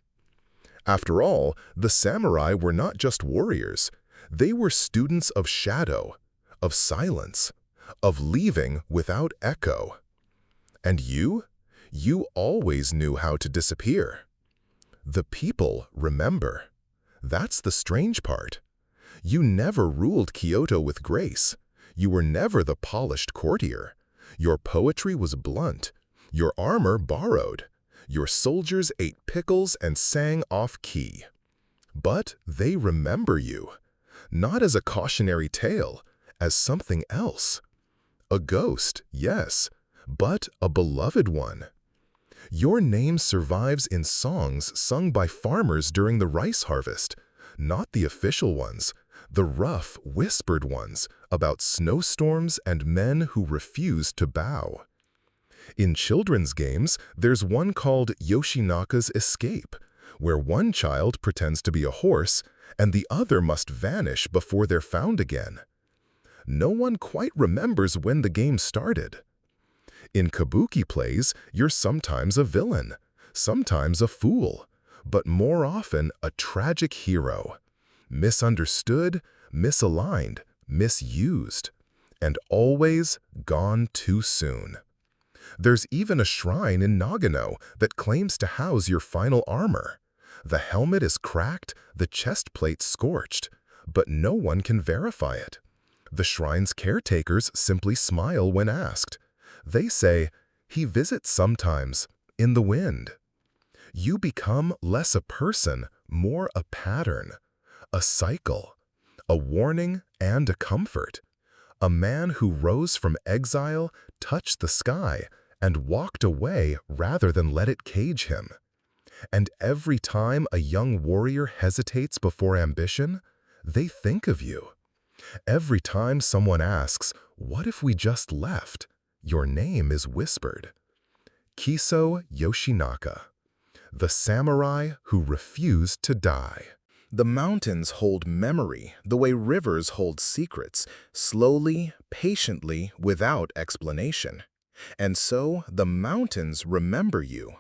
After all, the samurai were not just warriors. They were students of shadow, of silence, of leaving without echo. And you? You always knew how to disappear. The people remember. That's the strange part. You never ruled Kyoto with grace. You were never the polished courtier. Your poetry was blunt. Your armor borrowed. Your soldiers ate pickles and sang off-key. But they remember you, not as a cautionary tale, as something else. A ghost, yes, but a beloved one. Your name survives in songs sung by farmers during the rice harvest, not the official ones, the rough, whispered ones about snowstorms and men who refused to bow. In children's games, there's one called Yoshinaka's Escape, where one child pretends to be a horse and the other must vanish before they're found again. No one quite remembers when the game started. In kabuki plays, you're sometimes a villain, sometimes a fool, but more often a tragic hero. Misunderstood, misaligned, misused, and always gone too soon. There's even a shrine in Nagano that claims to house your final armor. The helmet is cracked, the chest plate scorched, but no one can verify it. The shrine's caretakers simply smile when asked. They say, "He visits sometimes, in the wind." You become less a person, more a pattern, a cycle, a warning and a comfort. A man who rose from exile, touched the sky, and walked away rather than let it cage him. And every time a young warrior hesitates before ambition, they think of you. Every time someone asks, "What if we just left?" your name is whispered. Kiso Yoshinaka, the samurai who refused to die. The mountains hold memory the way rivers hold secrets, slowly, patiently, without explanation. And so the mountains remember you.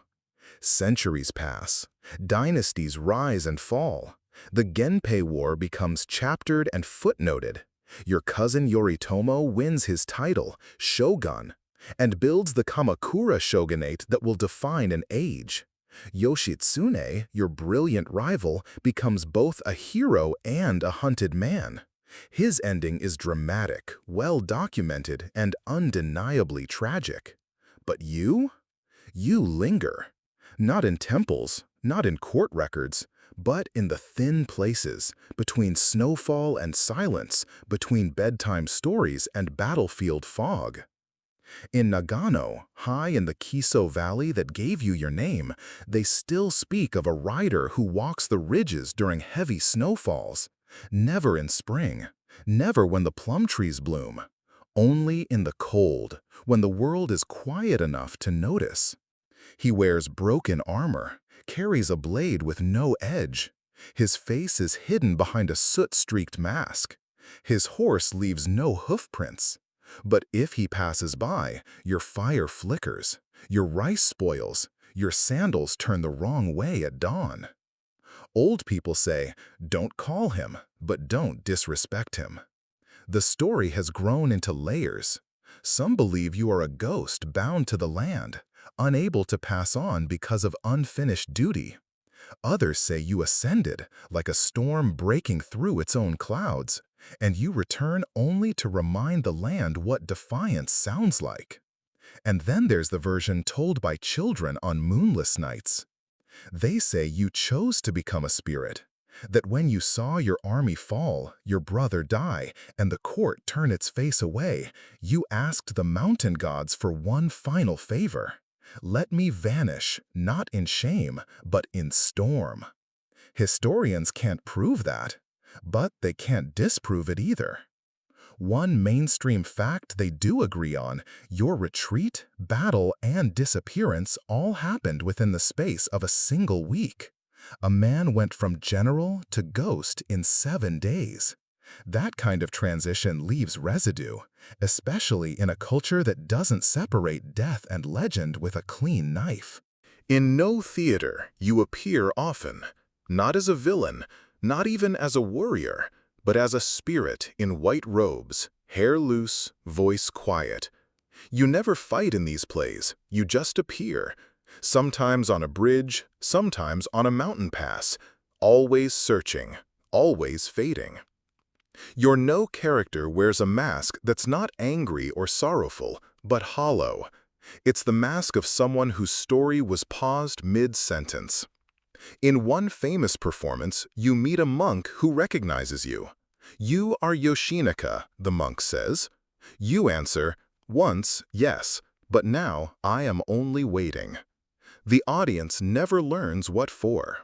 Centuries pass. Dynasties rise and fall. The Genpei War becomes chaptered and footnoted. Your cousin Yoritomo wins his title, shogun, and builds the Kamakura shogunate that will define an age. Yoshitsune, your brilliant rival, becomes both a hero and a hunted man. His ending is dramatic, well-documented, and undeniably tragic. But you? You linger. Not in temples, not in court records, but in the thin places, between snowfall and silence, between bedtime stories and battlefield fog. In Nagano, high in the Kiso Valley that gave you your name, they still speak of a rider who walks the ridges during heavy snowfalls. Never in spring, never when the plum trees bloom. Only in the cold, when the world is quiet enough to notice. He wears broken armor, carries a blade with no edge. His face is hidden behind a soot-streaked mask. His horse leaves no hoofprints. But if he passes by, your fire flickers, your rice spoils, your sandals turn the wrong way at dawn. Old people say, don't call him, but don't disrespect him. The story has grown into layers. Some believe you are a ghost bound to the land, unable to pass on because of unfinished duty. Others say you ascended, like a storm breaking through its own clouds, and you return only to remind the land what defiance sounds like. And then there's the version told by children on moonless nights. They say you chose to become a spirit, that when you saw your army fall, your brother die, and the court turn its face away, you asked the mountain gods for one final favor. Let me vanish, not in shame, but in storm. Historians can't prove that, but they can't disprove it either. One mainstream fact they do agree on, your retreat, battle, and disappearance all happened within the space of a single week. A man went from general to ghost in 7 days. That kind of transition leaves residue, especially in a culture that doesn't separate death and legend with a clean knife. In no theater, you appear often, not as a villain, not even as a warrior, but as a spirit in white robes, hair loose, voice quiet. You never fight in these plays, you just appear, sometimes on a bridge, sometimes on a mountain pass, always searching, always fading. Your no character wears a mask that's not angry or sorrowful, but hollow. It's the mask of someone whose story was paused mid-sentence. In one famous performance, you meet a monk who recognizes you. You are Yoshinaka, the monk says. You answer, once, yes, but now I am only waiting. The audience never learns what for.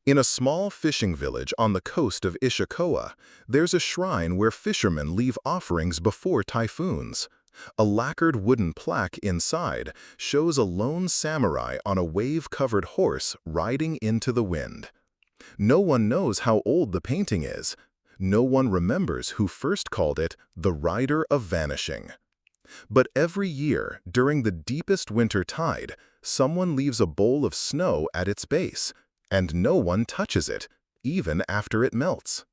In a small fishing village on the coast of Ishikawa, there's a shrine where fishermen leave offerings before typhoons. A lacquered wooden plaque inside shows a lone samurai on a wave-covered horse riding into the wind. No one knows how old the painting is. No one remembers who first called it the Rider of Vanishing. But every year, during the deepest winter tide, someone leaves a bowl of snow at its base, and no one touches it, even after it melts.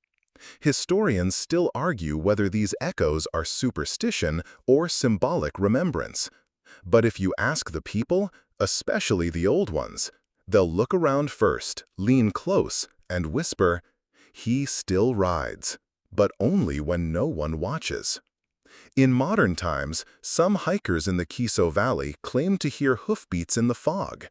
Historians still argue whether these echoes are superstition or symbolic remembrance. But if you ask the people, especially the old ones, they'll look around first, lean close, and whisper, "He still rides," but only when no one watches. In modern times, some hikers in the Kiso Valley claim to hear hoofbeats in the fog.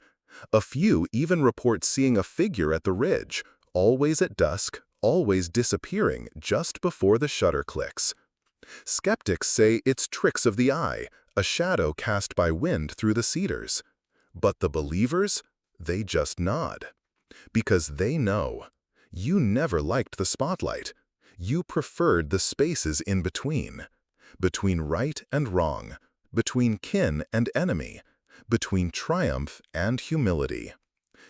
A few even report seeing a figure at the ridge, always at dusk, always disappearing just before the shutter clicks. Skeptics say it's tricks of the eye, a shadow cast by wind through the cedars. But the believers? They just nod. Because they know. You never liked the spotlight. You preferred the spaces in between. Between right and wrong. Between kin and enemy. Between triumph and humility.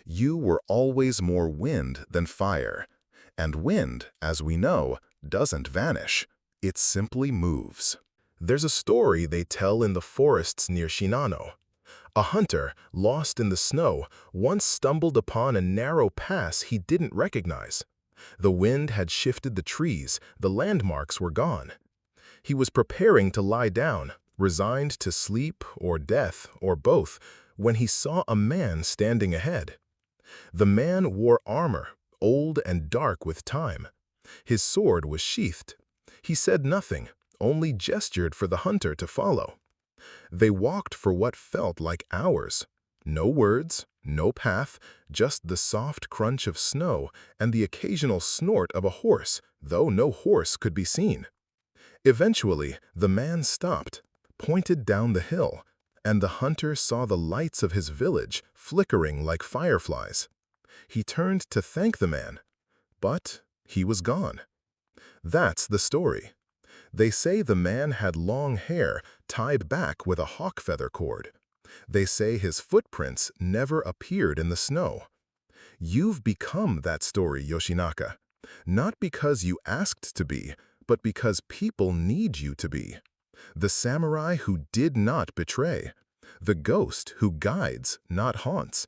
You were always more wind than fire. And wind, as we know, doesn't vanish. It simply moves. There's a story they tell in the forests near Shinano. A hunter, lost in the snow, once stumbled upon a narrow pass he didn't recognize. The wind had shifted the trees, the landmarks were gone. He was preparing to lie down, resigned to sleep or death or both, when he saw a man standing ahead. The man wore armor, old and dark with time. His sword was sheathed. He said nothing, only gestured for the hunter to follow. They walked for what felt like hours. No words, no path, just the soft crunch of snow and the occasional snort of a horse, though no horse could be seen. Eventually, the man stopped, pointed down the hill, and the hunter saw the lights of his village flickering like fireflies. He turned to thank the man, but he was gone. That's the story. They say the man had long hair tied back with a hawk feather cord. They say his footprints never appeared in the snow. You've become that story, Yoshinaka, not because you asked to be, but because people need you to be. The samurai who did not betray. The ghost who guides, not haunts.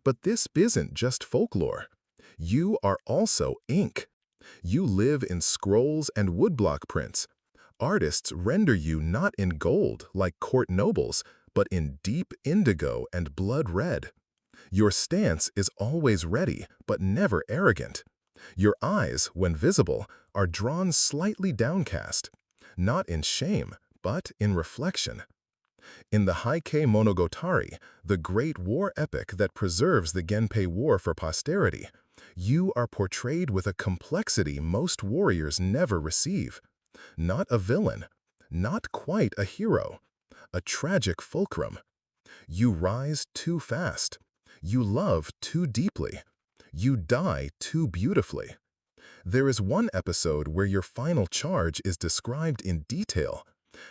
But this isn't just folklore. You are also ink. You live in scrolls and woodblock prints. Artists render you not in gold like court nobles, but in deep indigo and blood red. Your stance is always ready, but never arrogant. Your eyes, when visible, are drawn slightly downcast, not in shame, but in reflection. In the Heike Monogatari, the great war epic that preserves the Genpei War for posterity, you are portrayed with a complexity most warriors never receive. Not a villain, not quite a hero, a tragic fulcrum. You rise too fast. You love too deeply. You die too beautifully. There is one episode where your final charge is described in detail.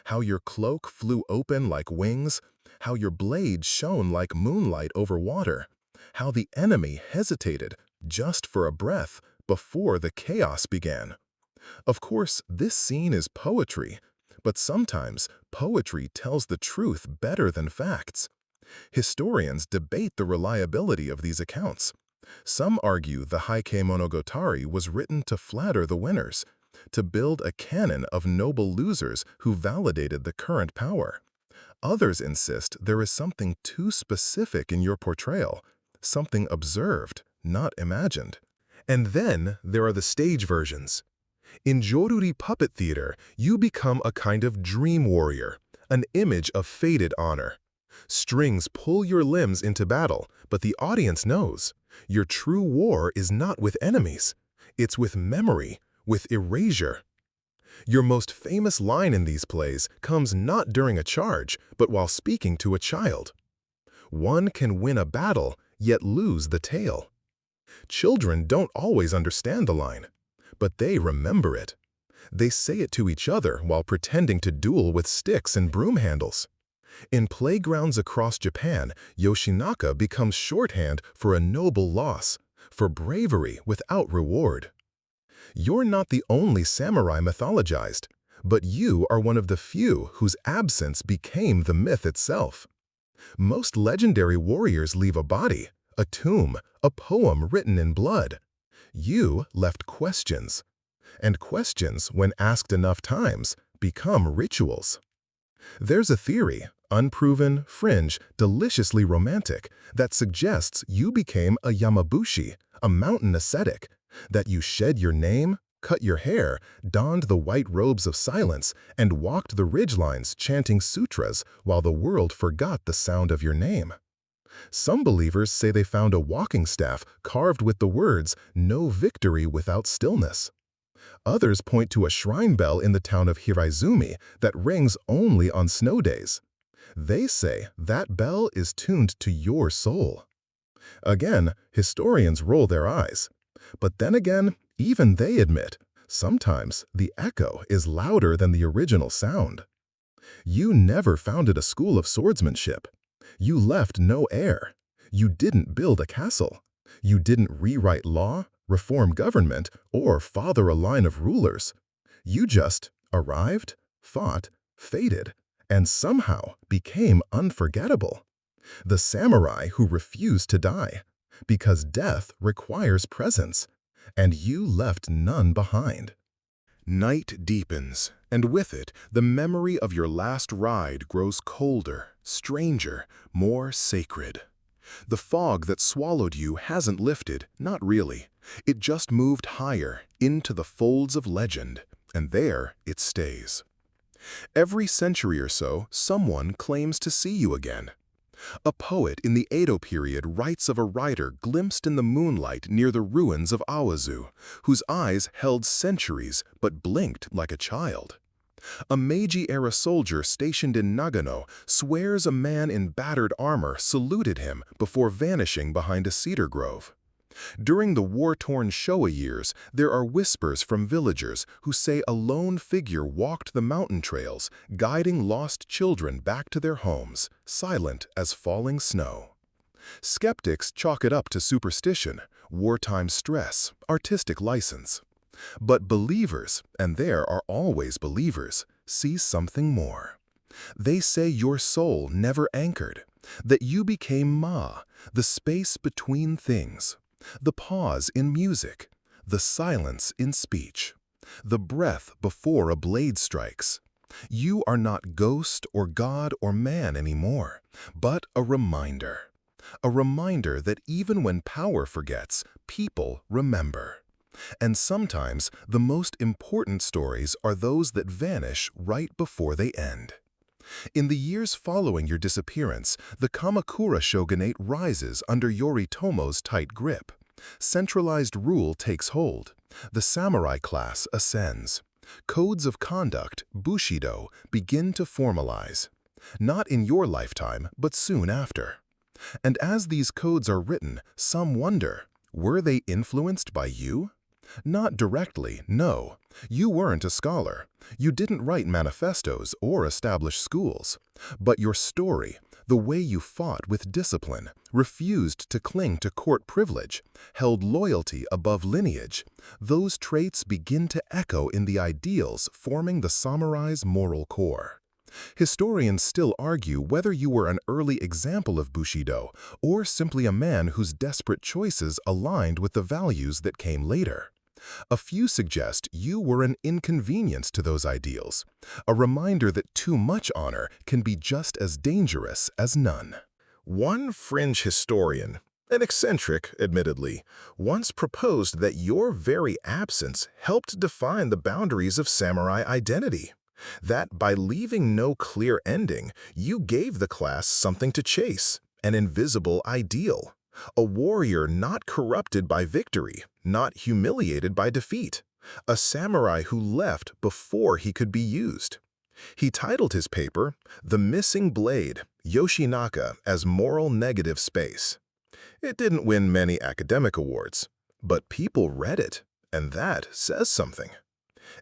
How your cloak flew open like wings, how your blade shone like moonlight over water, how the enemy hesitated just for a breath before the chaos began. Of course, this scene is poetry, but sometimes poetry tells the truth better than facts. Historians debate the reliability of these accounts. Some argue the Heike Monogatari was written to flatter the winners, to build a canon of noble losers who validated the current power. Others insist there is something too specific in your portrayal, something observed, not imagined. And then there are the stage versions. In Joruri puppet theater, you become a kind of dream warrior, an image of fated honor. Strings pull your limbs into battle, but the audience knows. Your true war is not with enemies. It's with memory, with erasure. Your most famous line in these plays comes not during a charge, but while speaking to a child. One can win a battle, yet lose the tale. Children don't always understand the line, but they remember it. They say it to each other while pretending to duel with sticks and broom handles. In playgrounds across Japan, Yoshinaka becomes shorthand for a noble loss, for bravery without reward. You're not the only samurai mythologized, but you are one of the few whose absence became the myth itself. Most legendary warriors leave a body, a tomb, a poem written in blood. You left questions. And questions, when asked enough times, become rituals. There's a theory, unproven, fringe, deliciously romantic, that suggests you became a Yamabushi, a mountain ascetic, that you shed your name, cut your hair, donned the white robes of silence, and walked the ridgelines chanting sutras while the world forgot the sound of your name. Some believers say they found a walking staff carved with the words, "No victory without stillness." Others point to a shrine bell in the town of Hiraizumi that rings only on snow days. They say that bell is tuned to your soul. Again, historians roll their eyes. But then again, even they admit, sometimes the echo is louder than the original sound. You never founded a school of swordsmanship. You left no heir. You didn't build a castle. You didn't rewrite law, reform government, or father a line of rulers. You just arrived, fought, faded, and somehow became unforgettable. The samurai who refused to die, because death requires presence, and you left none behind. Night deepens, and with it, the memory of your last ride grows colder, stranger, more sacred. The fog that swallowed you hasn't lifted, not really. It just moved higher, into the folds of legend, and there it stays. Every century or so, someone claims to see you again. A poet in the Edo period writes of a rider glimpsed in the moonlight near the ruins of Awazu, whose eyes held centuries but blinked like a child. A Meiji-era soldier stationed in Nagano swears a man in battered armor saluted him before vanishing behind a cedar grove. During the war-torn Showa years, there are whispers from villagers who say a lone figure walked the mountain trails, guiding lost children back to their homes, silent as falling snow. Skeptics chalk it up to superstition, wartime stress, artistic license. But believers, and there are always believers, see something more. They say your soul never anchored, that you became Ma, the space between things. The pause in music, the silence in speech, the breath before a blade strikes. You are not ghost or God or man anymore, but a reminder. A reminder that even when power forgets, people remember. And sometimes the most important stories are those that vanish right before they end. In the years following your disappearance, the Kamakura shogunate rises under Yoritomo's tight grip. Centralized rule takes hold. The samurai class ascends. Codes of conduct, bushido, begin to formalize. Not in your lifetime, but soon after. And as these codes are written, some wonder, were they influenced by you? Not directly, no. You weren't a scholar. You didn't write manifestos or establish schools. But your story, the way you fought with discipline, refused to cling to court privilege, held loyalty above lineage, those traits begin to echo in the ideals forming the samurai's moral core. Historians still argue whether you were an early example of Bushido or simply a man whose desperate choices aligned with the values that came later. A few suggest you were an inconvenience to those ideals, a reminder that too much honor can be just as dangerous as none. One fringe historian, an eccentric, admittedly, once proposed that your very absence helped define the boundaries of samurai identity. That by leaving no clear ending, you gave the class something to chase, an invisible ideal. A warrior not corrupted by victory, not humiliated by defeat. A samurai who left before he could be used. He titled his paper, The Missing Blade, Yoshinaka as Moral Negative Space. It didn't win many academic awards, but people read it, and that says something.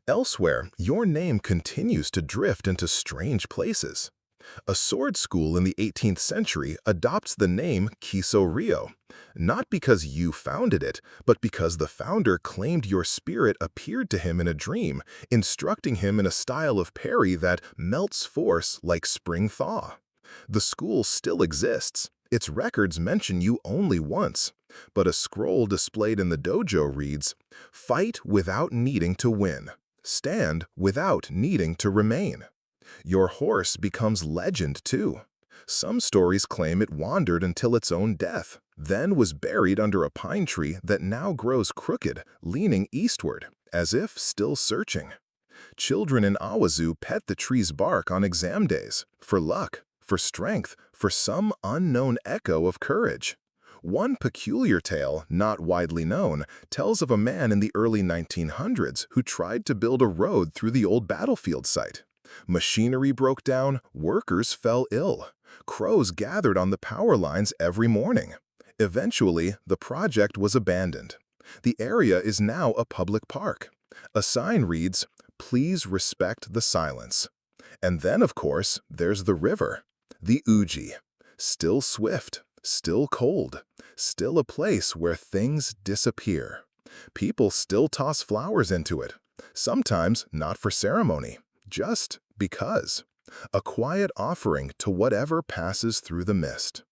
Elsewhere, your name continues to drift into strange places. A sword school in the 18th century adopts the name Kiso-ryo, not because you founded it, but because the founder claimed your spirit appeared to him in a dream, instructing him in a style of parry that melts force like spring thaw. The school still exists. Its records mention you only once, but a scroll displayed in the dojo reads, "Fight without needing to win. Stand without needing to remain." Your horse becomes legend, too. Some stories claim it wandered until its own death, then was buried under a pine tree that now grows crooked, leaning eastward, as if still searching. Children in Awazu pet the tree's bark on exam days, for luck, for strength, for some unknown echo of courage. One peculiar tale, not widely known, tells of a man in the early 1900s who tried to build a road through the old battlefield site. Machinery broke down, workers fell ill. Crows gathered on the power lines every morning. Eventually, the project was abandoned. The area is now a public park. A sign reads, "Please respect the silence." And then, of course, there's the river, the Uji. Still swift, still cold, still a place where things disappear. People still toss flowers into it, sometimes not for ceremony, just because. A quiet offering to whatever passes through the mist.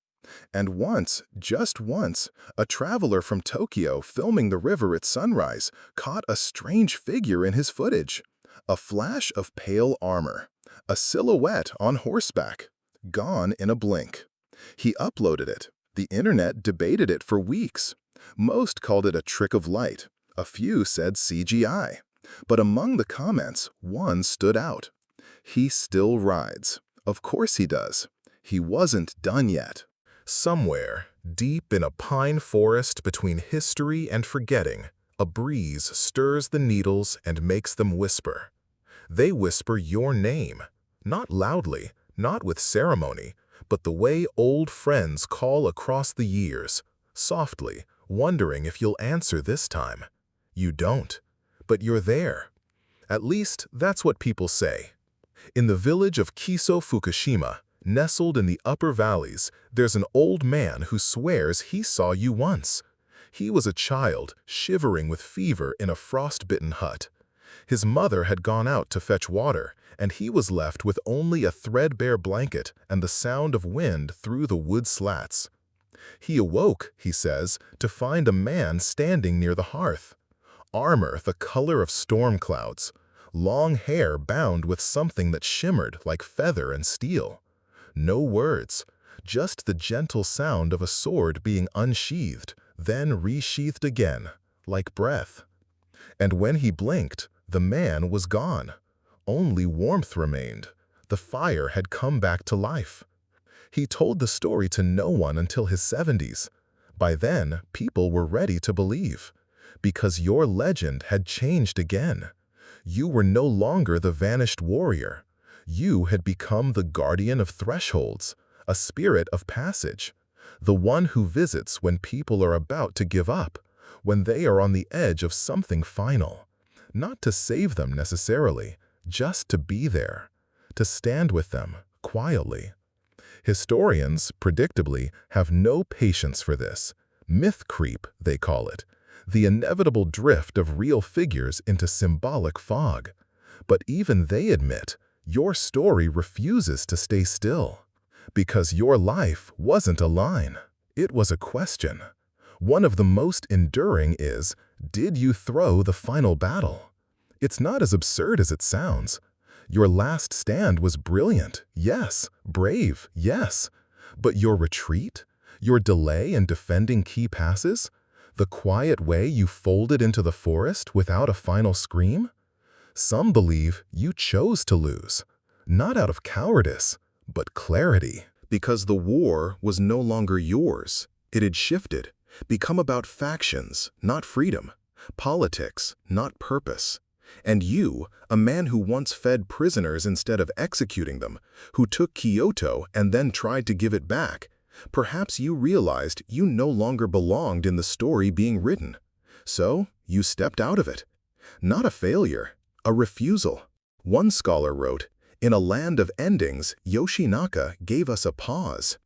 And once, just once, a traveler from Tokyo filming the river at sunrise caught a strange figure in his footage. A flash of pale armor, a silhouette on horseback, gone in a blink. He uploaded it. The internet debated it for weeks. Most called it a trick of light. A few said CGI. But among the comments, one stood out. He still rides. Of course he does. He wasn't done yet. Somewhere, deep in a pine forest between history and forgetting, a breeze stirs the needles and makes them whisper. They whisper your name, not loudly, not with ceremony, but the way old friends call across the years, softly, wondering if you'll answer this time. You don't, but you're there. At least, that's what people say. In the village of Kiso, Fukushima, nestled in the upper valleys, there's an old man who swears he saw you once. He was a child, shivering with fever in a frost-bitten hut. His mother had gone out to fetch water, and he was left with only a threadbare blanket and the sound of wind through the wood slats. He awoke, he says, to find a man standing near the hearth. Armor the color of storm clouds, long hair bound with something that shimmered like feather and steel. No words, just the gentle sound of a sword being unsheathed, then resheathed again, like breath. And when he blinked, the man was gone. Only warmth remained. The fire had come back to life. He told the story to no one until his 70s. By then, people were ready to believe. Because your legend had changed again. You were no longer the vanished warrior. You had become the guardian of thresholds, a spirit of passage, the one who visits when people are about to give up, when they are on the edge of something final. Not to save them necessarily, just to be there, to stand with them quietly. Historians, predictably, have no patience for this. Myth creep, they call it, the inevitable drift of real figures into symbolic fog. But even they admit, your story refuses to stay still. Because your life wasn't a line. It was a question. One of the most enduring is, did you throw the final battle? It's not as absurd as it sounds. Your last stand was brilliant, yes. Brave, yes. But your retreat? Your delay in defending key passes? The quiet way you folded into the forest without a final scream? Some believe you chose to lose, not out of cowardice, but clarity. Because the war was no longer yours. It had shifted, become about factions, not freedom, politics, not purpose. And you, a man who once fed prisoners instead of executing them, who took Kyoto and then tried to give it back, perhaps you realized you no longer belonged in the story being written. So, you stepped out of it. Not a failure, a refusal. One scholar wrote, "In a land of endings, Yoshinaka gave us a pause.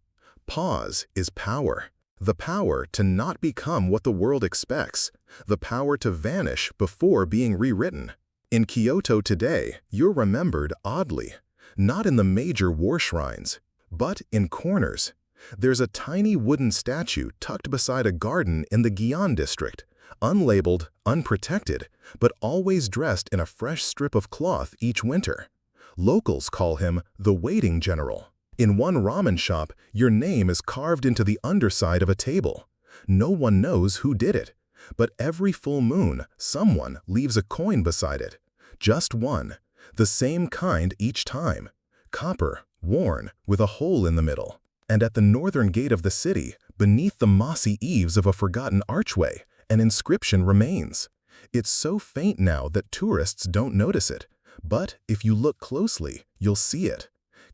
Pause is power. The power to not become what the world expects. The power to vanish before being rewritten. In Kyoto today, you're remembered oddly. Not in the major war shrines, but in corners. There's a tiny wooden statue tucked beside a garden in the Gion district, unlabeled, unprotected, but always dressed in a fresh strip of cloth each winter. Locals call him the waiting general. In one ramen shop, your name is carved into the underside of a table. No one knows who did it, but every full moon, someone leaves a coin beside it. Just one, the same kind each time. Copper, worn, with a hole in the middle. And at the northern gate of the city, beneath the mossy eaves of a forgotten archway, an inscription remains. It's so faint now that tourists don't notice it, but if you look closely, you'll see it.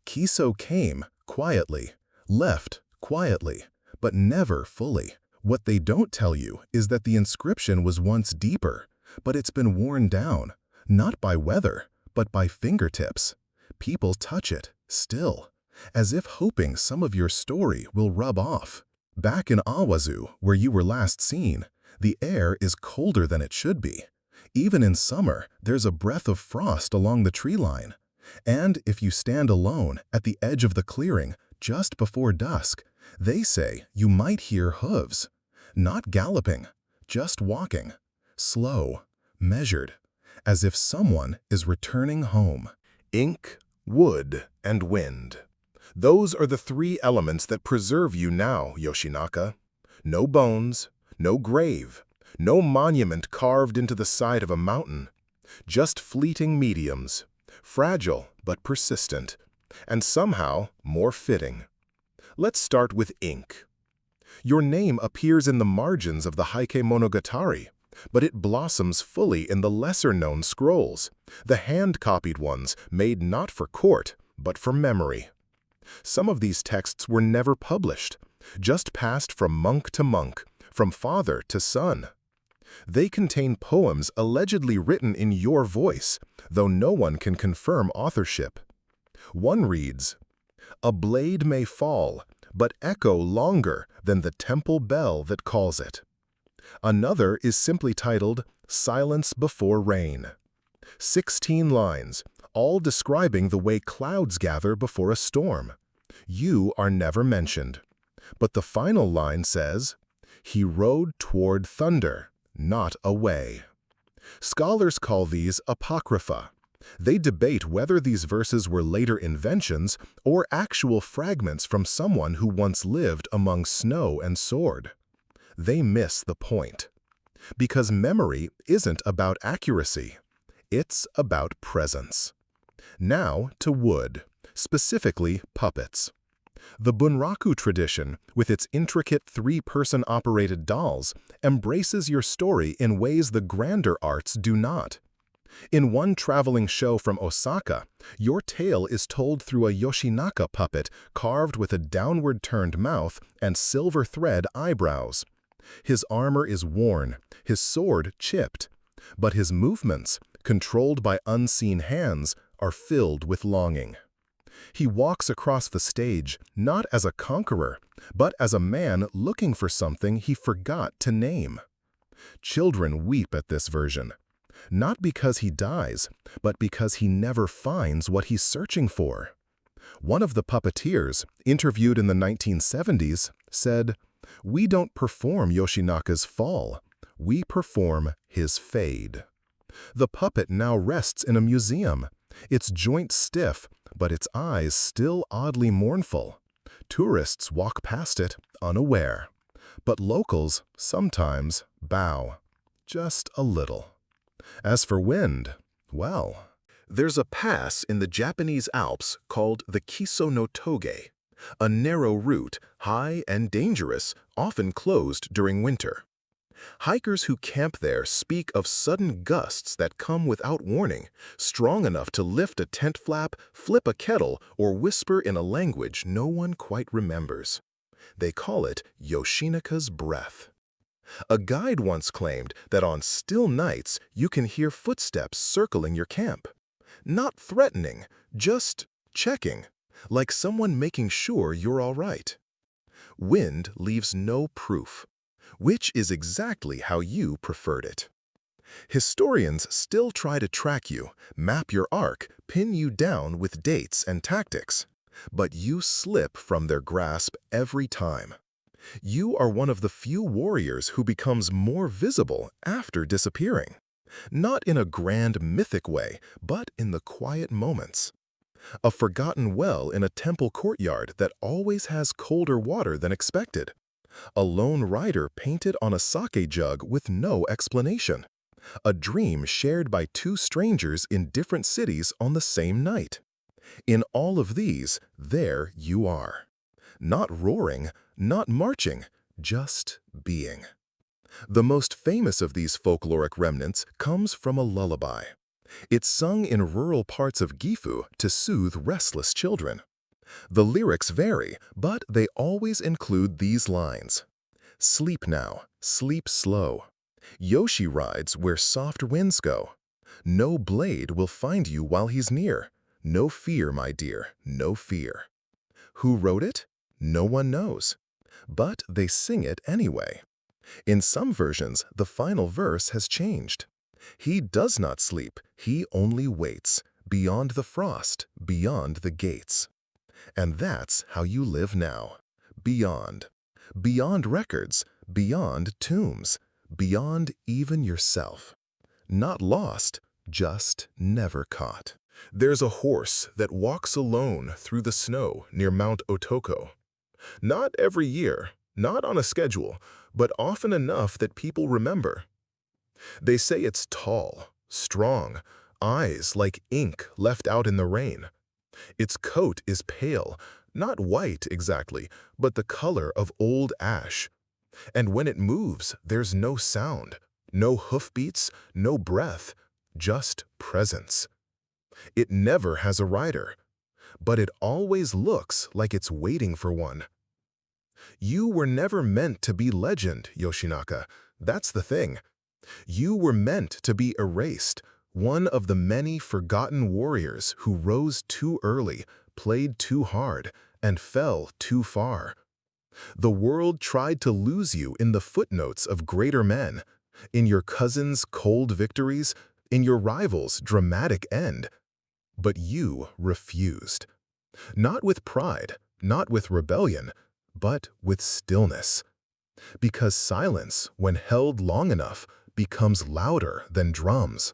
Kiso came quietly, left quietly, but never fully. What they don't tell you is that the inscription was once deeper, but it's been worn down, not by weather, but by fingertips. People touch it, still, as if hoping some of your story will rub off. Back in Awazu, where you were last seen, the air is colder than it should be. Even in summer, there's a breath of frost along the tree line. And if you stand alone at the edge of the clearing, just before dusk, they say you might hear hooves. Not galloping, just walking. Slow, measured, as if someone is returning home. Ink, wood, and wind. Those are the three elements that preserve you now, Yoshinaka. No bones, no grave, no monument carved into the side of a mountain. Just fleeting mediums, fragile but persistent, and somehow more fitting. Let's start with ink. Your name appears in the margins of the Heike Monogatari, but it blossoms fully in the lesser-known scrolls, the hand-copied ones made not for court, but for memory. Some of these texts were never published, just passed from monk to monk, from father to son. They contain poems allegedly written in your voice, though no one can confirm authorship. One reads, "A blade may fall, but echo longer than the temple bell that calls it." Another is simply titled, "Silence Before Rain." 16 lines, all describing the way clouds gather before a storm. You are never mentioned. But the final line says, "He rode toward thunder, not away." Scholars call these apocrypha. They debate whether these verses were later inventions or actual fragments from someone who once lived among snow and sword. They miss the point. Because memory isn't about accuracy. It's about presence. Now to wood, specifically puppets. The Bunraku tradition, with its intricate three-person operated dolls, embraces your story in ways the grander arts do not. In one traveling show from Osaka, your tale is told through a Yoshinaka puppet carved with a downward-turned mouth and silver thread eyebrows. His armor is worn, his sword chipped, but his movements, controlled by unseen hands, are filled with longing. He walks across the stage not as a conqueror, but as a man looking for something he forgot to name. Children weep at this version, not because he dies, but because he never finds what he's searching for. One of the puppeteers, interviewed in the 1970s, said, "We don't perform Yoshinaka's fall, we perform his fade." The puppet now rests in a museum, its joints stiff, but its eyes still oddly mournful. Tourists walk past it unaware, but locals sometimes bow, just a little. As for wind, well, there's a pass in the Japanese Alps called the Kiso no Toge, a narrow route, high and dangerous, often closed during winter. Hikers who camp there speak of sudden gusts that come without warning, strong enough to lift a tent flap, flip a kettle, or whisper in a language no one quite remembers. They call it Yoshinaka's breath. A guide once claimed that on still nights you can hear footsteps circling your camp. Not threatening, just checking, like someone making sure you're all right. Wind leaves no proof, which is exactly how you preferred it. Historians still try to track you, map your arc, pin you down with dates and tactics, but you slip from their grasp every time. You are one of the few warriors who becomes more visible after disappearing, not in a grand mythic way, but in the quiet moments. A forgotten well in a temple courtyard that always has colder water than expected. A lone rider painted on a sake jug with no explanation. A dream shared by two strangers in different cities on the same night. In all of these, there you are. Not roaring, not marching, just being. The most famous of these folkloric remnants comes from a lullaby. It's sung in rural parts of Gifu to soothe restless children. The lyrics vary, but they always include these lines. "Sleep now, sleep slow. Yoshi rides where soft winds go. No blade will find you while he's near. No fear, my dear, no fear." Who wrote it? No one knows. But they sing it anyway. In some versions, the final verse has changed. He does not sleep, he only waits, beyond the frost, beyond the gates. And that's how you live now. Beyond. Beyond records, beyond tombs, beyond even yourself. Not lost, just never caught. There's a horse that walks alone through the snow near Mount Otoko. Not every year, not on a schedule, but often enough that people remember. They say it's tall, strong, eyes like ink left out in the rain. Its coat is pale, not white exactly, but the color of old ash. And when it moves, there's no sound, no hoofbeats, no breath, just presence. It never has a rider, but it always looks like it's waiting for one. You were never meant to be legend, Yoshinaka. That's the thing. You were meant to be erased, one of the many forgotten warriors who rose too early, played too hard, and fell too far. The world tried to lose you in the footnotes of greater men, in your cousin's cold victories, in your rival's dramatic end. But you refused. Not with pride, not with rebellion, but with stillness. Because silence, when held long enough, becomes louder than drums.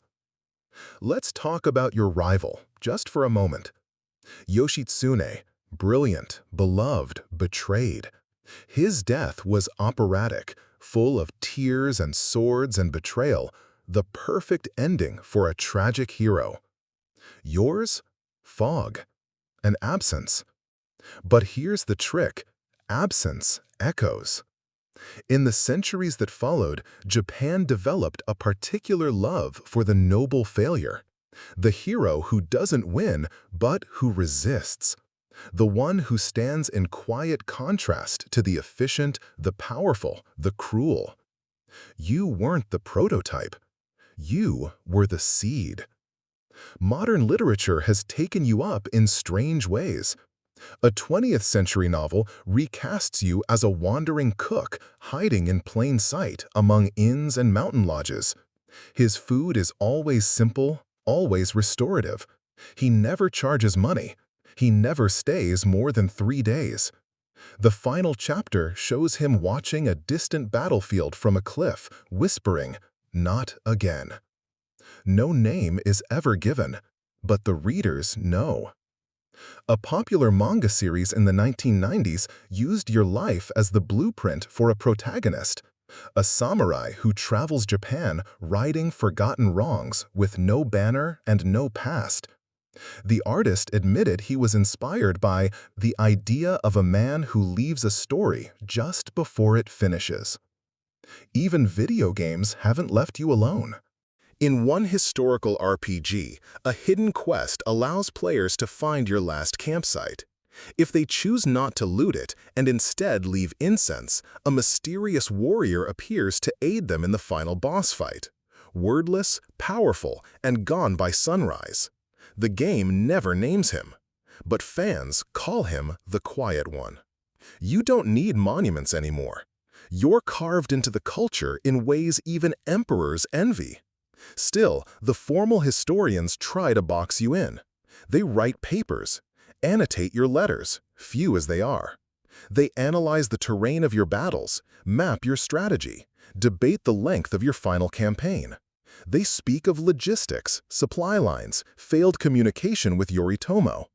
Let's talk about your rival, just for a moment. Yoshitsune, brilliant, beloved, betrayed. His death was operatic, full of tears and swords and betrayal, the perfect ending for a tragic hero. Yours? Fog. An absence. But here's the trick. Absence echoes. In the centuries that followed, Japan developed a particular love for the noble failure. The hero who doesn't win, but who resists. The one who stands in quiet contrast to the efficient, the powerful, the cruel. You weren't the prototype. You were the seed. Modern literature has taken you up in strange ways. A 20th century novel recasts you as a wandering cook hiding in plain sight among inns and mountain lodges. His food is always simple, always restorative. He never charges money. He never stays more than 3 days. The final chapter shows him watching a distant battlefield from a cliff, whispering, "Not again." No name is ever given, but the readers know. A popular manga series in the 1990s used your life as the blueprint for a protagonist, a samurai who travels Japan righting forgotten wrongs with no banner and no past. The artist admitted he was inspired by the idea of a man who leaves a story just before it finishes. Even video games haven't left you alone. In one historical RPG, a hidden quest allows players to find your last campsite. If they choose not to loot it and instead leave incense, a mysterious warrior appears to aid them in the final boss fight. Wordless, powerful, and gone by sunrise. The game never names him, but fans call him the Quiet One. You don't need monuments anymore. You're carved into the culture in ways even emperors envy. Still, the formal historians try to box you in. They write papers, annotate your letters, few as they are. They analyze the terrain of your battles, map your strategy, debate the length of your final campaign. They speak of logistics, supply lines, failed communication with Yoritomo.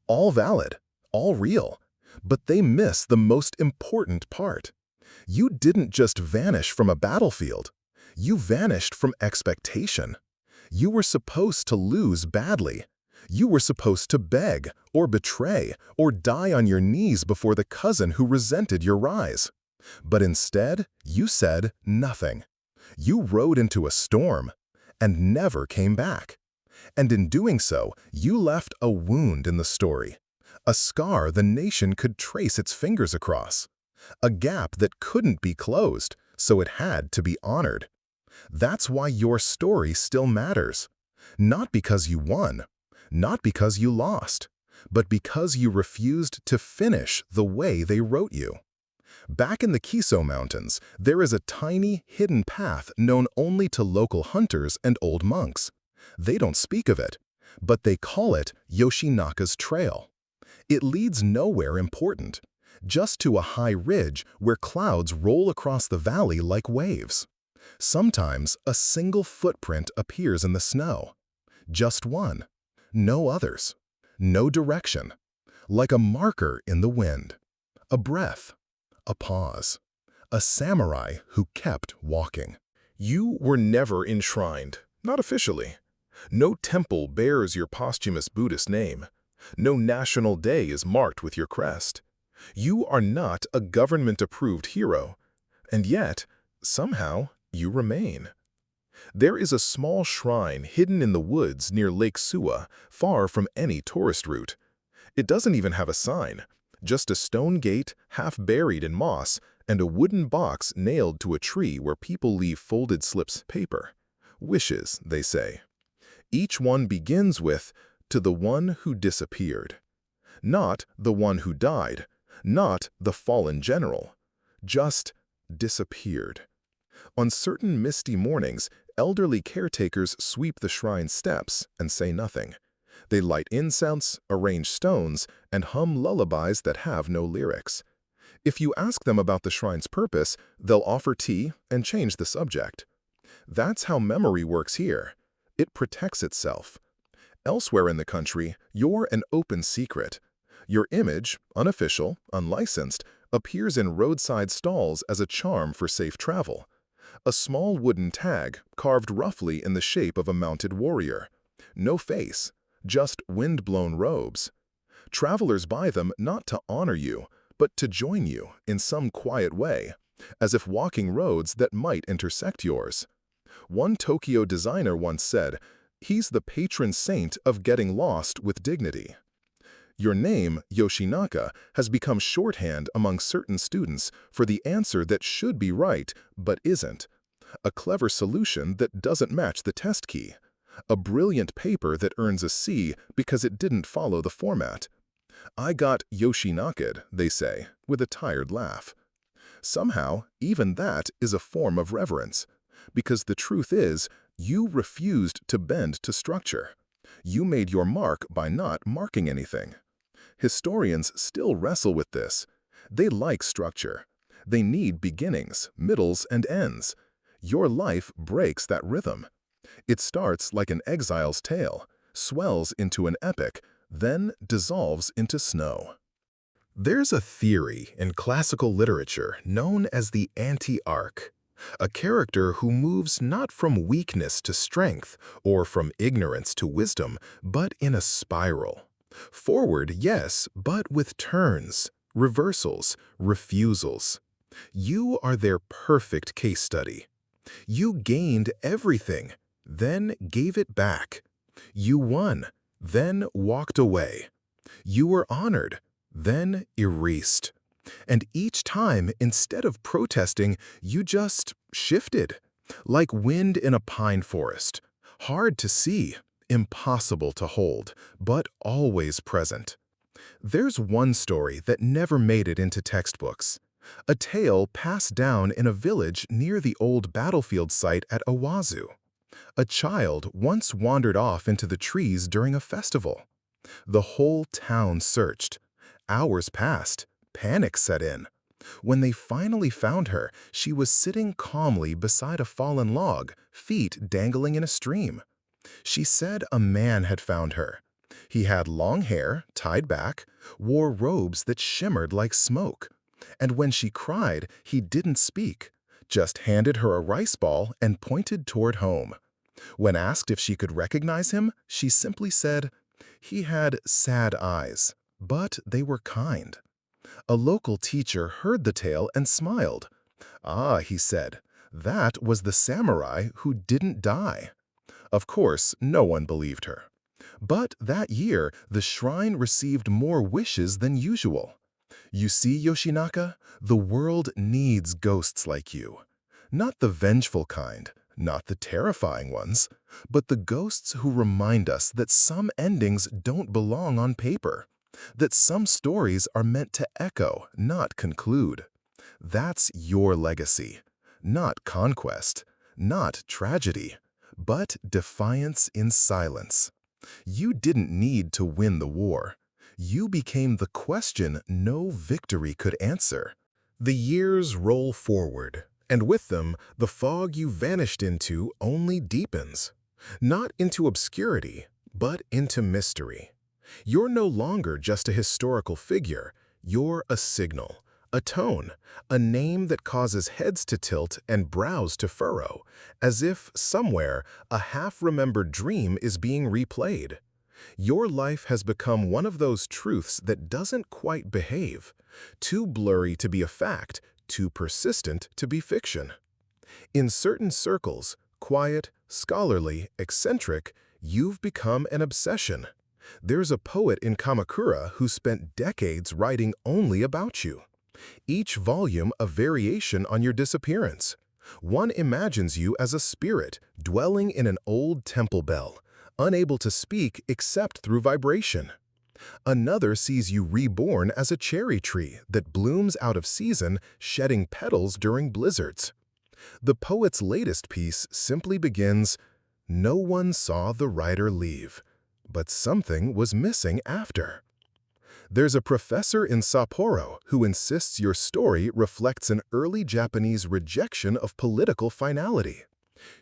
All valid, all real, but they miss the most important part. You didn't just vanish from a battlefield. You vanished from expectation. You were supposed to lose badly. You were supposed to beg, or betray, or die on your knees before the cousin who resented your rise. But instead, you said nothing. You rode into a storm and never came back. And in doing so, you left a wound in the story, a scar the nation could trace its fingers across, a gap that couldn't be closed, so it had to be honored. That's why your story still matters. Not because you won, not because you lost, but because you refused to finish the way they wrote you. Back in the Kiso Mountains, there is a tiny, hidden path known only to local hunters and old monks. They don't speak of it, but they call it Yoshinaka's Trail. It leads nowhere important, just to a high ridge where clouds roll across the valley like waves. Sometimes a single footprint appears in the snow. Just one. No others. No direction. Like a marker in the wind. A breath. A pause. A samurai who kept walking. You were never enshrined, not officially. No temple bears your posthumous Buddhist name. No national day is marked with your crest. You are not a government-approved hero, and yet, somehow, you remain. There is a small shrine hidden in the woods near Lake Suwa, far from any tourist route. It doesn't even have a sign, just a stone gate half buried in moss and a wooden box nailed to a tree where people leave folded slips of paper. Wishes, they say. Each one begins with, "To the one who disappeared." Not the one who died, not the fallen general, just disappeared. On certain misty mornings, elderly caretakers sweep the shrine steps and say nothing. They light incense, arrange stones, and hum lullabies that have no lyrics. If you ask them about the shrine's purpose, they'll offer tea and change the subject. That's how memory works here. It protects itself. Elsewhere in the country, you're an open secret. Your image, unofficial, unlicensed, appears in roadside stalls as a charm for safe travel. A small wooden tag carved roughly in the shape of a mounted warrior. No face, just wind-blown robes. Travelers buy them not to honor you, but to join you in some quiet way, as if walking roads that might intersect yours. One Tokyo designer once said, "He's the patron saint of getting lost with dignity." Your name, Yoshinaka, has become shorthand among certain students for the answer that should be right but isn't. A clever solution that doesn't match the test key. A brilliant paper that earns a C because it didn't follow the format. I got Yoshinaka'd, they say, with a tired laugh. Somehow, even that is a form of reverence. Because the truth is, you refused to bend to structure. You made your mark by not marking anything. Historians still wrestle with this. They like structure. They need beginnings, middles, and ends. Your life breaks that rhythm. It starts like an exile's tale, swells into an epic, then dissolves into snow. There's a theory in classical literature known as the anti-arc, a character who moves not from weakness to strength or from ignorance to wisdom, but in a spiral. Forward, yes, but with turns, reversals, refusals. You are their perfect case study. You gained everything, then gave it back. You won, then walked away. You were honored, then erased. And each time, instead of protesting, you just shifted, like wind in a pine forest. Hard to see, impossible to hold, but always present. There's one story that never made it into textbooks. A tale passed down in a village near the old battlefield site at Owazu. A child once wandered off into the trees during a festival. The whole town searched. Hours passed. Panic set in. When they finally found her, she was sitting calmly beside a fallen log, feet dangling in a stream. She said a man had found her. He had long hair, tied back, wore robes that shimmered like smoke. And when she cried, he didn't speak, just handed her a rice ball and pointed toward home. When asked if she could recognize him, she simply said, "He had sad eyes, but they were kind." A local teacher heard the tale and smiled. "Ah," he said, "that was the samurai who didn't die." Of course, no one believed her. But that year, the shrine received more wishes than usual. You see, Yoshinaka, the world needs ghosts like you. Not the vengeful kind, not the terrifying ones, but the ghosts who remind us that some endings don't belong on paper, that some stories are meant to echo, not conclude. That's your legacy, not conquest, not tragedy, but defiance in silence. You didn't need to win the war. You became the question no victory could answer. The years roll forward, and with them, the fog you vanished into only deepens. Not into obscurity, but into mystery. You're no longer just a historical figure, you're a signal, a tone, a name that causes heads to tilt and brows to furrow, as if, somewhere, a half-remembered dream is being replayed. Your life has become one of those truths that doesn't quite behave, too blurry to be a fact, too persistent to be fiction. In certain circles, quiet, scholarly, eccentric, you've become an obsession. There's a poet in Kamakura who spent decades writing only about you. Each volume a variation on your disappearance. One imagines you as a spirit dwelling in an old temple bell, unable to speak except through vibration. Another sees you reborn as a cherry tree that blooms out of season, shedding petals during blizzards. The poet's latest piece simply begins, "No one saw the writer leave, but something was missing after." There's a professor in Sapporo who insists your story reflects an early Japanese rejection of political finality.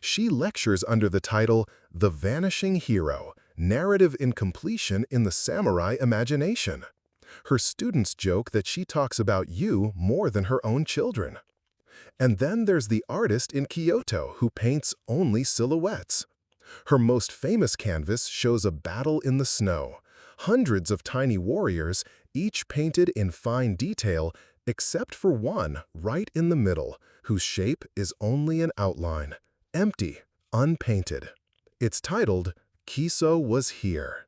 She lectures under the title, "The Vanishing Hero, Narrative Incompletion in the Samurai Imagination." Her students joke that she talks about you more than her own children. And then there's the artist in Kyoto who paints only silhouettes. Her most famous canvas shows a battle in the snow. Hundreds of tiny warriors, each painted in fine detail, except for one right in the middle, whose shape is only an outline, empty, unpainted. It's titled, "Kiso Was Here."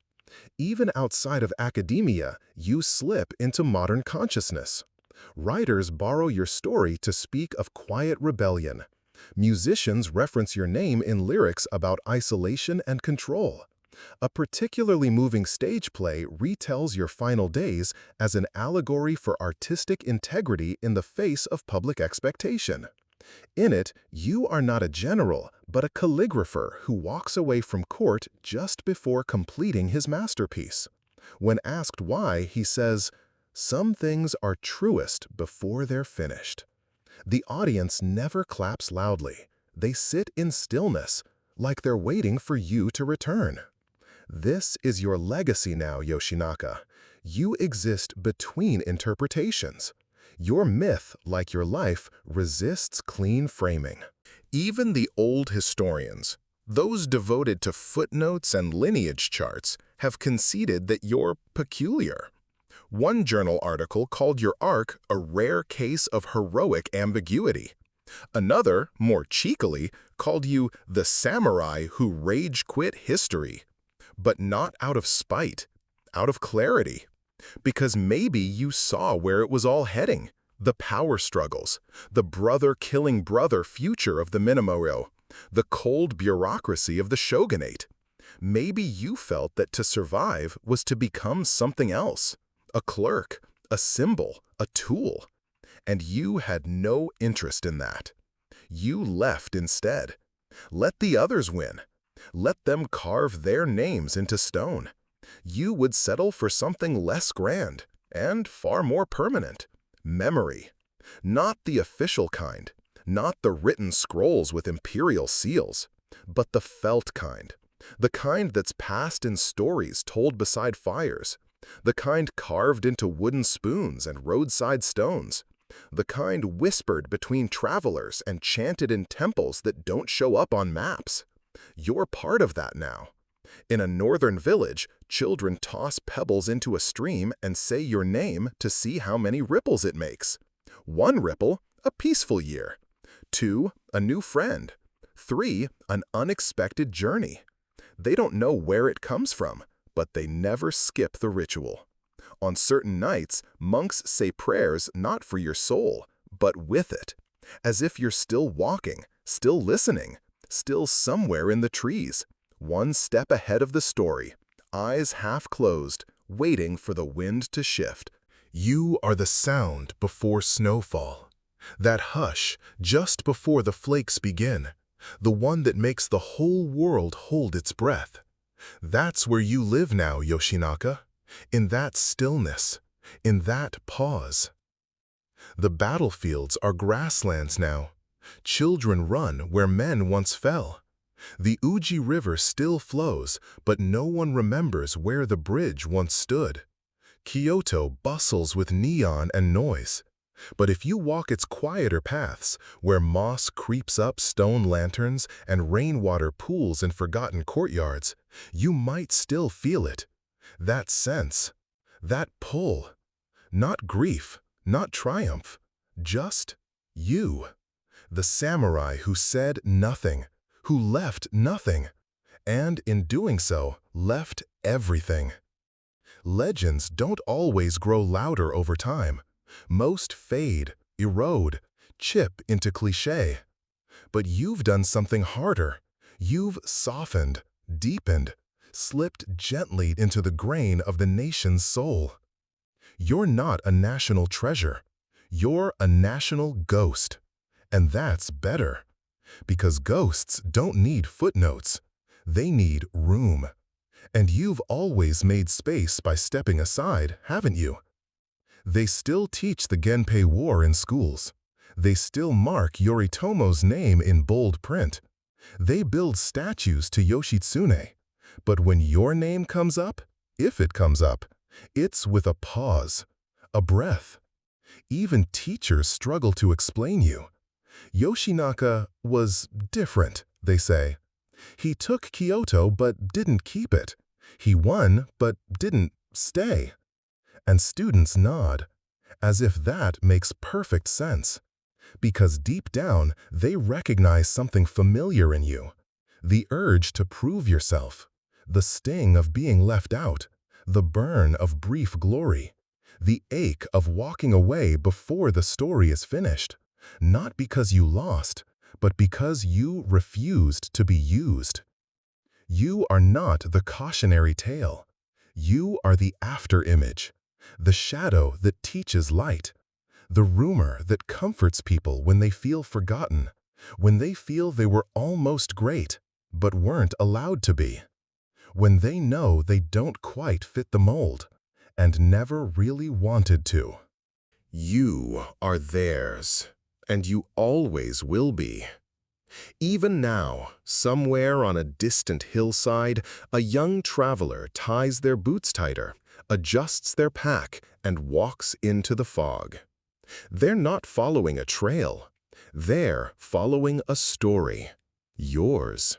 Even outside of academia, you slip into modern consciousness. Writers borrow your story to speak of quiet rebellion. Musicians reference your name in lyrics about isolation and control. A particularly moving stage play retells your final days as an allegory for artistic integrity in the face of public expectation. In it, you are not a general, but a calligrapher who walks away from court just before completing his masterpiece. When asked why, he says, "Some things are truest before they're finished." The audience never claps loudly. They sit in stillness, like they're waiting for you to return. This is your legacy now, Yoshinaka. You exist between interpretations. Your myth, like your life, resists clean framing. Even the old historians, those devoted to footnotes and lineage charts, have conceded that you're peculiar. One journal article called your arc a rare case of heroic ambiguity. Another, more cheekily, called you the samurai who rage-quit history. But not out of spite, out of clarity. Because maybe you saw where it was all heading, the power struggles, the brother-killing brother future of the Minamoto, the cold bureaucracy of the shogunate. Maybe you felt that to survive was to become something else, a clerk, a symbol, a tool. And you had no interest in that. You left instead. Let the others win. Let them carve their names into stone. You would settle for something less grand and far more permanent. Memory. Not the official kind, not the written scrolls with imperial seals, but the felt kind. The kind that's passed in stories told beside fires. The kind carved into wooden spoons and roadside stones. The kind whispered between travelers and chanted in temples that don't show up on maps. You're part of that now. In a northern village, children toss pebbles into a stream and say your name to see how many ripples it makes. 1 ripple, a peaceful year. 2, a new friend. 3, an unexpected journey. They don't know where it comes from, but they never skip the ritual. On certain nights, monks say prayers not for your soul, but with it, as if you're still walking, still listening, still somewhere in the trees, one step ahead of the story, eyes half closed, waiting for the wind to shift. You are the sound before snowfall, that hush just before the flakes begin, the one that makes the whole world hold its breath. That's where you live now, Yoshinaka. in that stillness, in that pause. The battlefields are grasslands now. Children run where men once fell. The Uji River still flows, but no one remembers where the bridge once stood. Kyoto bustles with neon and noise. But if you walk its quieter paths, where moss creeps up stone lanterns and rainwater pools in forgotten courtyards, you might still feel it. That sense, that pull. Not grief, not triumph, just you. The samurai who said nothing, who left nothing, and in doing so, left everything. Legends don't always grow louder over time. Most fade, erode, chip into cliché. But you've done something harder. You've softened, deepened, slipped gently into the grain of the nation's soul. You're not a national treasure. You're a national ghost. And that's better. Because ghosts don't need footnotes. They need room. And you've always made space by stepping aside, haven't you? They still teach the Genpei War in schools. They still mark Yoritomo's name in bold print. They build statues to Yoshitsune. But when your name comes up, if it comes up, it's with a pause, a breath. Even teachers struggle to explain you. Yoshinaka was different, they say. He took Kyoto but didn't keep it. He won but didn't stay. And students nod, as if that makes perfect sense. Because deep down, they recognize something familiar in you. The urge to prove yourself, the sting of being left out, the burn of brief glory, the ache of walking away before the story is finished. Not because you lost, but because you refused to be used. You are not the cautionary tale. You are the after-image, the shadow that teaches light, the rumor that comforts people when they feel forgotten, when they feel they were almost great, but weren't allowed to be, when they know they don't quite fit the mold, and never really wanted to. You are theirs, and you always will be. Even now, somewhere on a distant hillside, a young traveler ties their boots tighter, adjusts their pack, and walks into the fog. They're not following a trail. They're following a story. Yours.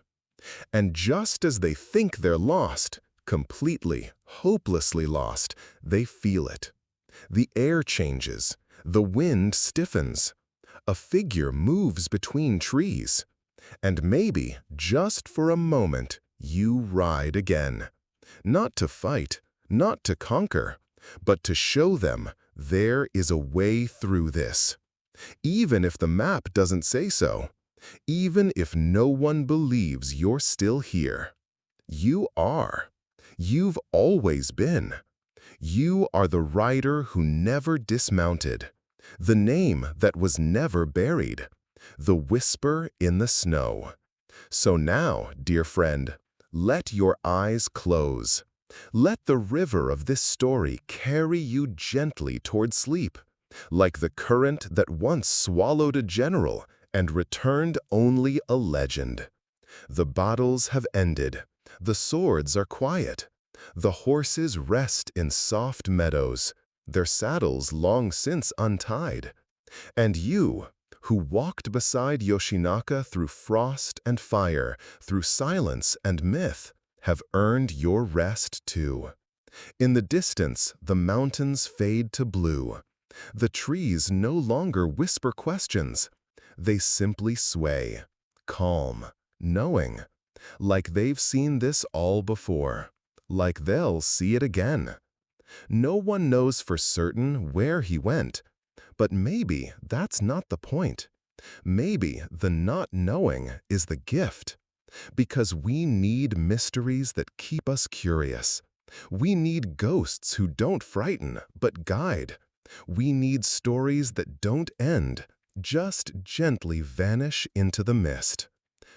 And just as they think they're lost, completely, hopelessly lost, they feel it. The air changes. The wind stiffens. A figure moves between trees. And maybe, just for a moment, you ride again. Not to fight, not to conquer, but to show them there is a way through this. Even if the map doesn't say so. Even if no one believes you're still here. You are. You've always been. You are the rider who never dismounted. The name that was never buried. The whisper in the snow. So now, dear friend, let your eyes close. Let the river of this story carry you gently toward sleep, like the current that once swallowed a general and returned only a legend. The battles have ended. The swords are quiet. The horses rest in soft meadows, their saddles long since untied. And you, who walked beside Yoshinaka through frost and fire, through silence and myth, have earned your rest too. In the distance, the mountains fade to blue. The trees no longer whisper questions. They simply sway, calm, knowing, like they've seen this all before, like they'll see it again. No one knows for certain where he went, but maybe that's not the point. Maybe the not knowing is the gift. Because we need mysteries that keep us curious. We need ghosts who don't frighten, but guide. We need stories that don't end, just gently vanish into the mist.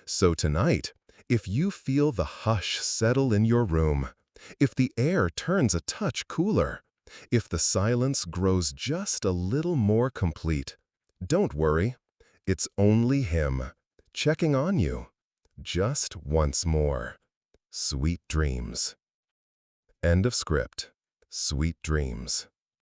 So tonight, if you feel the hush settle in your room, if the air turns a touch cooler, if the silence grows just a little more complete, don't worry. It's only him, checking on you, just once more. Sweet dreams. End of script. Sweet dreams.